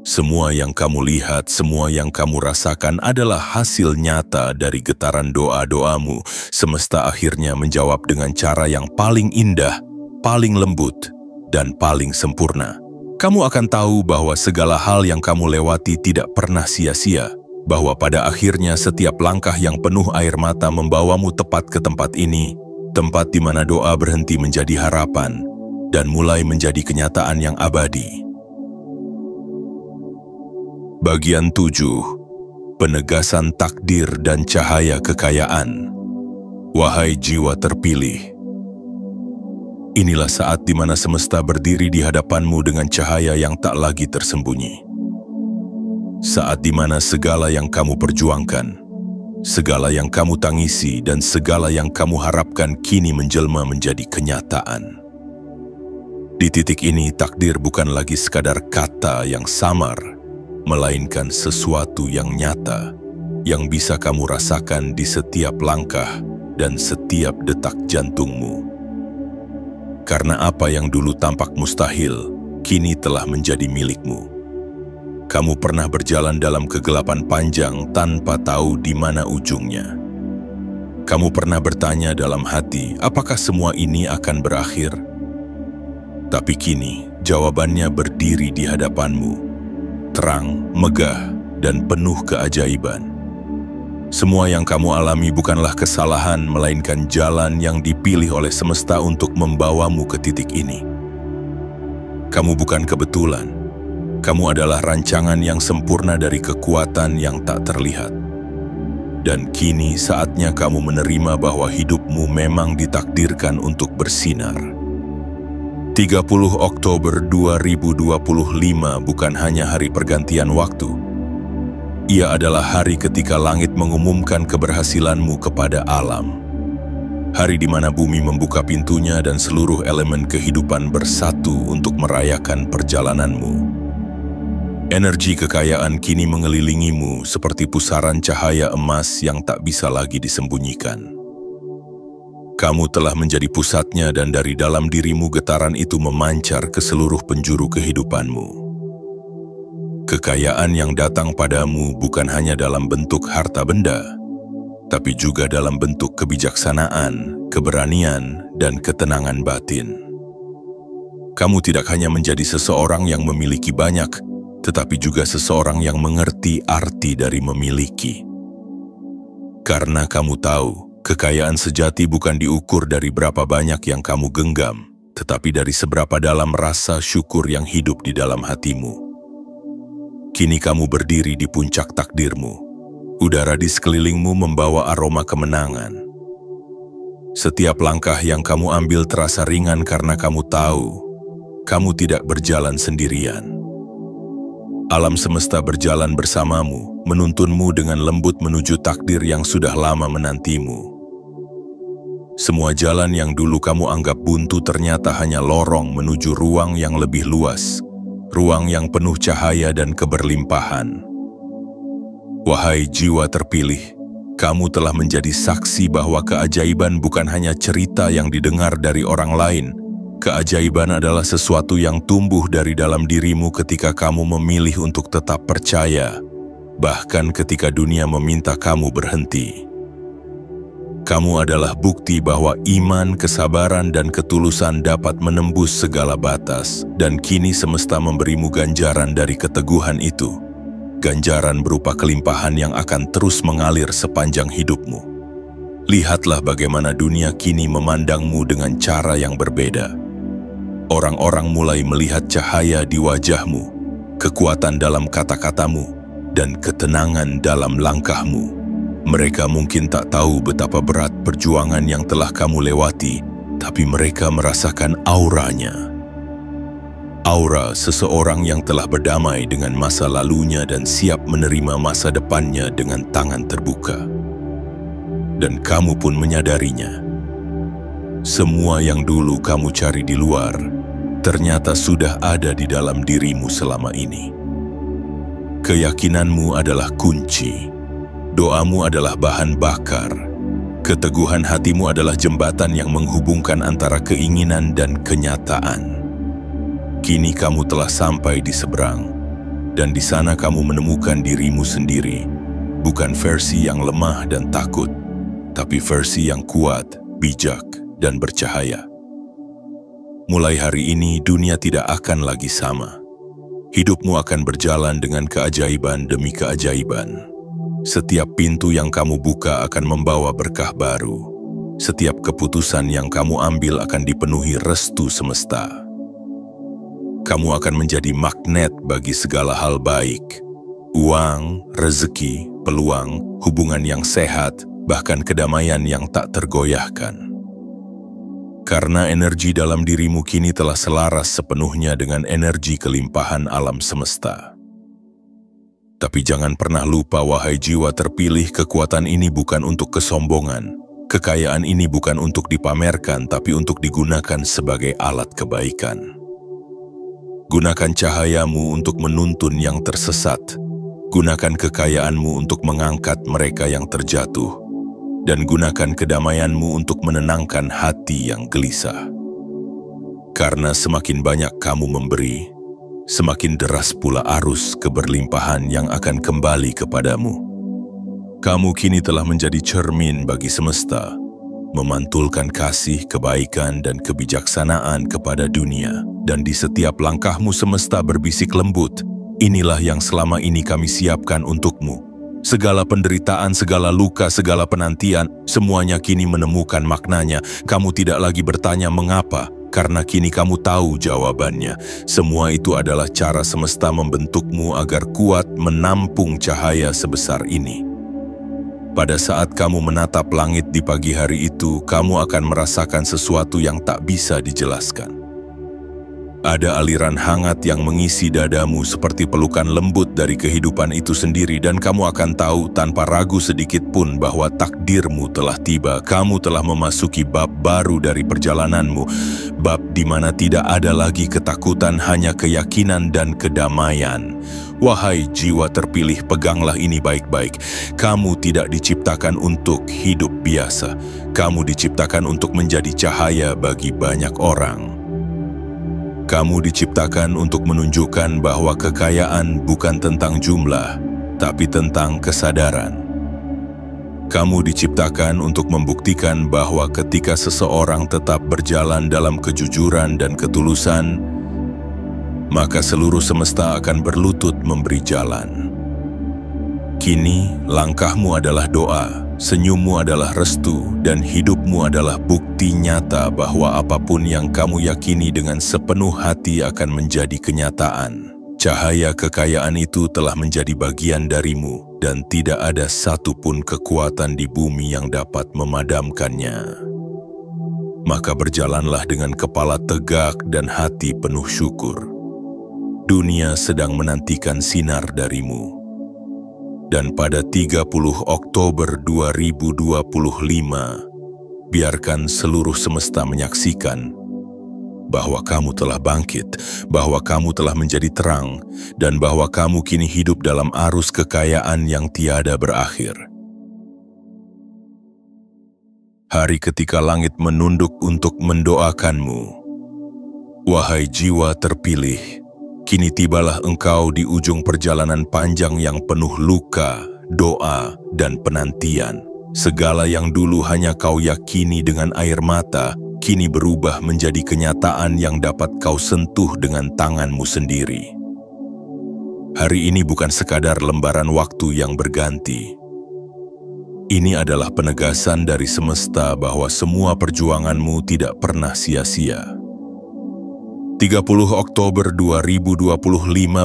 Semua yang kamu lihat, semua yang kamu rasakan adalah hasil nyata dari getaran doa-doamu. Semesta akhirnya menjawab dengan cara yang paling indah, paling lembut, dan paling sempurna. Kamu akan tahu bahwa segala hal yang kamu lewati tidak pernah sia-sia, bahwa pada akhirnya setiap langkah yang penuh air mata membawamu tepat ke tempat ini, tempat di mana doa berhenti menjadi harapan dan mulai menjadi kenyataan yang abadi. Bagian 7. Penegasan takdir dan cahaya kekayaan. Wahai jiwa terpilih, inilah saat di mana semesta berdiri di hadapanmu dengan cahaya yang tak lagi tersembunyi. Saat di mana segala yang kamu perjuangkan, segala yang kamu tangisi, dan segala yang kamu harapkan kini menjelma menjadi kenyataan. Di titik ini, takdir bukan lagi sekadar kata yang samar, melainkan sesuatu yang nyata, yang bisa kamu rasakan di setiap langkah dan setiap detak jantungmu. Karena apa yang dulu tampak mustahil, kini telah menjadi milikmu. Kamu pernah berjalan dalam kegelapan panjang tanpa tahu di mana ujungnya. Kamu pernah bertanya dalam hati, apakah semua ini akan berakhir? Tapi kini, jawabannya berdiri di hadapanmu. Terang, megah, dan penuh keajaiban. Semua yang kamu alami bukanlah kesalahan, melainkan jalan yang dipilih oleh semesta untuk membawamu ke titik ini. Kamu bukan kebetulan. Kamu adalah rancangan yang sempurna dari kekuatan yang tak terlihat. Dan kini saatnya kamu menerima bahwa hidupmu memang ditakdirkan untuk bersinar. 30 Oktober 2025 bukan hanya hari pergantian waktu. Ia adalah hari ketika langit mengumumkan keberhasilanmu kepada alam. Hari di mana bumi membuka pintunya dan seluruh elemen kehidupan bersatu untuk merayakan perjalananmu. Energi kekayaan kini mengelilingimu seperti pusaran cahaya emas yang tak bisa lagi disembunyikan. Kamu telah menjadi pusatnya dan dari dalam dirimu getaran itu memancar ke seluruh penjuru kehidupanmu. Kekayaan yang datang padamu bukan hanya dalam bentuk harta benda, tapi juga dalam bentuk kebijaksanaan, keberanian, dan ketenangan batin. Kamu tidak hanya menjadi seseorang yang memiliki banyak, tetapi juga seseorang yang mengerti arti dari memiliki. Karena kamu tahu, kekayaan sejati bukan diukur dari berapa banyak yang kamu genggam, tetapi dari seberapa dalam rasa syukur yang hidup di dalam hatimu. Kini kamu berdiri di puncak takdirmu. Udara di sekelilingmu membawa aroma kemenangan. Setiap langkah yang kamu ambil terasa ringan karena kamu tahu, kamu tidak berjalan sendirian. Alam semesta berjalan bersamamu, menuntunmu dengan lembut menuju takdir yang sudah lama menantimu. Semua jalan yang dulu kamu anggap buntu ternyata hanya lorong menuju ruang yang lebih luas, ruang yang penuh cahaya dan keberlimpahan. Wahai jiwa terpilih, kamu telah menjadi saksi bahwa keajaiban bukan hanya cerita yang didengar dari orang lain. Keajaiban adalah sesuatu yang tumbuh dari dalam dirimu ketika kamu memilih untuk tetap percaya, bahkan ketika dunia meminta kamu berhenti. Kamu adalah bukti bahwa iman, kesabaran, dan ketulusan dapat menembus segala batas, dan kini semesta memberimu ganjaran dari keteguhan itu. Ganjaran berupa kelimpahan yang akan terus mengalir sepanjang hidupmu. Lihatlah bagaimana dunia kini memandangmu dengan cara yang berbeda. Orang-orang mulai melihat cahaya di wajahmu, kekuatan dalam kata-katamu, dan ketenangan dalam langkahmu. Mereka mungkin tak tahu betapa berat perjuangan yang telah kamu lewati, tapi mereka merasakan auranya. Aura seseorang yang telah berdamai dengan masa lalunya dan siap menerima masa depannya dengan tangan terbuka. Dan kamu pun menyadarinya. Semua yang dulu kamu cari di luar, ternyata sudah ada di dalam dirimu selama ini. Keyakinanmu adalah kunci. Doamu adalah bahan bakar. Keteguhan hatimu adalah jembatan yang menghubungkan antara keinginan dan kenyataan. Kini kamu telah sampai di seberang, dan di sana kamu menemukan dirimu sendiri, bukan versi yang lemah dan takut, tapi versi yang kuat, bijak, dan bercahaya. Mulai hari ini, dunia tidak akan lagi sama. Hidupmu akan berjalan dengan keajaiban demi keajaiban. Setiap pintu yang kamu buka akan membawa berkah baru. Setiap keputusan yang kamu ambil akan dipenuhi restu semesta. Kamu akan menjadi magnet bagi segala hal baik. Uang, rezeki, peluang, hubungan yang sehat, bahkan kedamaian yang tak tergoyahkan. Karena energi dalam dirimu kini telah selaras sepenuhnya dengan energi kelimpahan alam semesta. Tapi jangan pernah lupa, wahai jiwa terpilih, kekuatan ini bukan untuk kesombongan. Kekayaan ini bukan untuk dipamerkan, tapi untuk digunakan sebagai alat kebaikan. Gunakan cahayamu untuk menuntun yang tersesat. Gunakan kekayaanmu untuk mengangkat mereka yang terjatuh. Dan gunakan kedamaianmu untuk menenangkan hati yang gelisah. Karena semakin banyak kamu memberi, semakin deras pula arus keberlimpahan yang akan kembali kepadamu. Kamu kini telah menjadi cermin bagi semesta, memantulkan kasih, kebaikan, dan kebijaksanaan kepada dunia. Dan di setiap langkahmu semesta berbisik lembut, inilah yang selama ini kami siapkan untukmu. Segala penderitaan, segala luka, segala penantian, semuanya kini menemukan maknanya. Kamu tidak lagi bertanya mengapa, karena kini kamu tahu jawabannya. Semua itu adalah cara semesta membentukmu agar kuat menampung cahaya sebesar ini. Pada saat kamu menatap langit di pagi hari itu, kamu akan merasakan sesuatu yang tak bisa dijelaskan. Ada aliran hangat yang mengisi dadamu seperti pelukan lembut dari kehidupan itu sendiri, dan kamu akan tahu tanpa ragu sedikit pun bahwa takdirmu telah tiba. Kamu telah memasuki bab baru dari perjalananmu, bab di mana tidak ada lagi ketakutan, hanya keyakinan dan kedamaian. Wahai jiwa terpilih, peganglah ini baik-baik. Kamu tidak diciptakan untuk hidup biasa. Kamu diciptakan untuk menjadi cahaya bagi banyak orang. Kamu diciptakan untuk menunjukkan bahwa kekayaan bukan tentang jumlah, tapi tentang kesadaran. Kamu diciptakan untuk membuktikan bahwa ketika seseorang tetap berjalan dalam kejujuran dan ketulusan, maka seluruh semesta akan berlutut memberi jalan. Kini, langkahmu adalah doa, senyummu adalah restu, dan hidupmu adalah bukti nyata bahwa apapun yang kamu yakini dengan sepenuh hati akan menjadi kenyataan. Cahaya kekayaan itu telah menjadi bagian darimu, dan tidak ada satupun kekuatan di bumi yang dapat memadamkannya. Maka berjalanlah dengan kepala tegak dan hati penuh syukur. Dunia sedang menantikan sinar darimu. Dan pada 30 Oktober 2025, biarkan seluruh semesta menyaksikan bahwa kamu telah bangkit, bahwa kamu telah menjadi terang, dan bahwa kamu kini hidup dalam arus kekayaan yang tiada berakhir. Hari ketika langit menunduk untuk mendoakanmu. Wahai jiwa terpilih, kini tibalah engkau di ujung perjalanan panjang yang penuh luka, doa, dan penantian. Segala yang dulu hanya kau yakini dengan air mata, kini berubah menjadi kenyataan yang dapat kau sentuh dengan tanganmu sendiri. Hari ini bukan sekadar lembaran waktu yang berganti. Ini adalah penegasan dari semesta bahwa semua perjuanganmu tidak pernah sia-sia. 30 Oktober 2025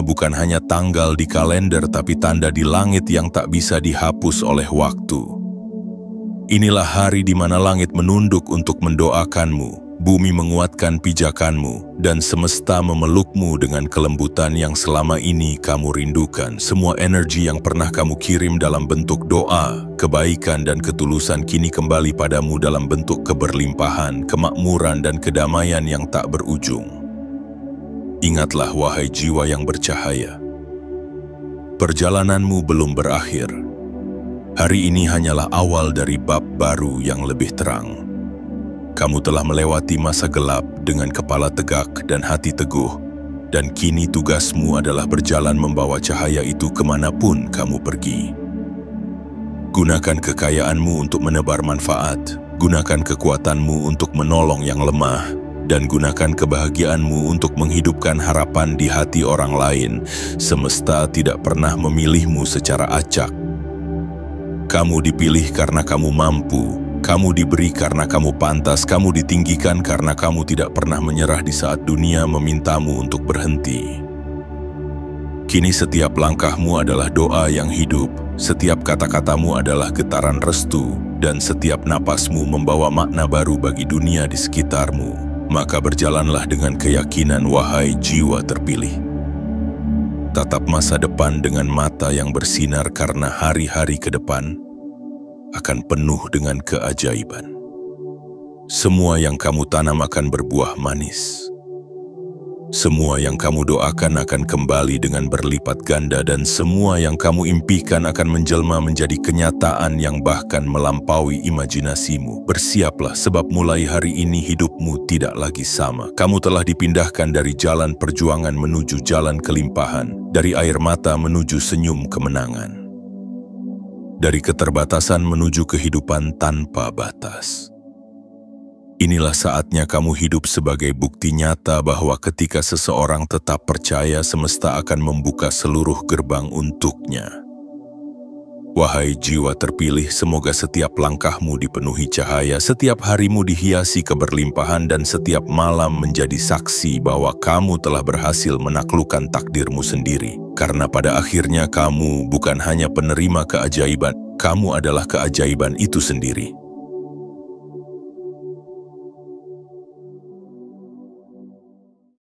bukan hanya tanggal di kalender, tapi tanda di langit yang tak bisa dihapus oleh waktu. Inilah hari di mana langit menunduk untuk mendoakanmu, bumi menguatkan pijakanmu, dan semesta memelukmu dengan kelembutan yang selama ini kamu rindukan. Semua energi yang pernah kamu kirim dalam bentuk doa, kebaikan, dan ketulusan kini kembali padamu dalam bentuk keberlimpahan, kemakmuran, dan kedamaian yang tak berujung. Ingatlah, wahai jiwa yang bercahaya, perjalananmu belum berakhir. Hari ini hanyalah awal dari bab baru yang lebih terang. Kamu telah melewati masa gelap dengan kepala tegak dan hati teguh, dan kini tugasmu adalah berjalan membawa cahaya itu kemanapun kamu pergi. Gunakan kekayaanmu untuk menebar manfaat, gunakan kekuatanmu untuk menolong yang lemah, dan gunakan kebahagiaanmu untuk menghidupkan harapan di hati orang lain. Semesta tidak pernah memilihmu secara acak. Kamu dipilih karena kamu mampu, kamu diberi karena kamu pantas, kamu ditinggikan karena kamu tidak pernah menyerah di saat dunia memintamu untuk berhenti. Kini setiap langkahmu adalah doa yang hidup, setiap kata-katamu adalah getaran restu, dan setiap napasmu membawa makna baru bagi dunia di sekitarmu. Maka berjalanlah dengan keyakinan, wahai jiwa terpilih. Tatap masa depan dengan mata yang bersinar, karena hari-hari ke depan akan penuh dengan keajaiban. Semua yang kamu tanam akan berbuah manis. Semua yang kamu doakan akan kembali dengan berlipat ganda, dan semua yang kamu impikan akan menjelma menjadi kenyataan yang bahkan melampaui imajinasimu. Bersiaplah, sebab mulai hari ini hidupmu tidak lagi sama. Kamu telah dipindahkan dari jalan perjuangan menuju jalan kelimpahan, dari air mata menuju senyum kemenangan, dari keterbatasan menuju kehidupan tanpa batas. Inilah saatnya kamu hidup sebagai bukti nyata bahwa ketika seseorang tetap percaya, semesta akan membuka seluruh gerbang untuknya. Wahai jiwa terpilih, semoga setiap langkahmu dipenuhi cahaya, setiap harimu dihiasi keberlimpahan, dan setiap malam menjadi saksi bahwa kamu telah berhasil menaklukkan takdirmu sendiri. Karena pada akhirnya kamu bukan hanya penerima keajaiban, kamu adalah keajaiban itu sendiri.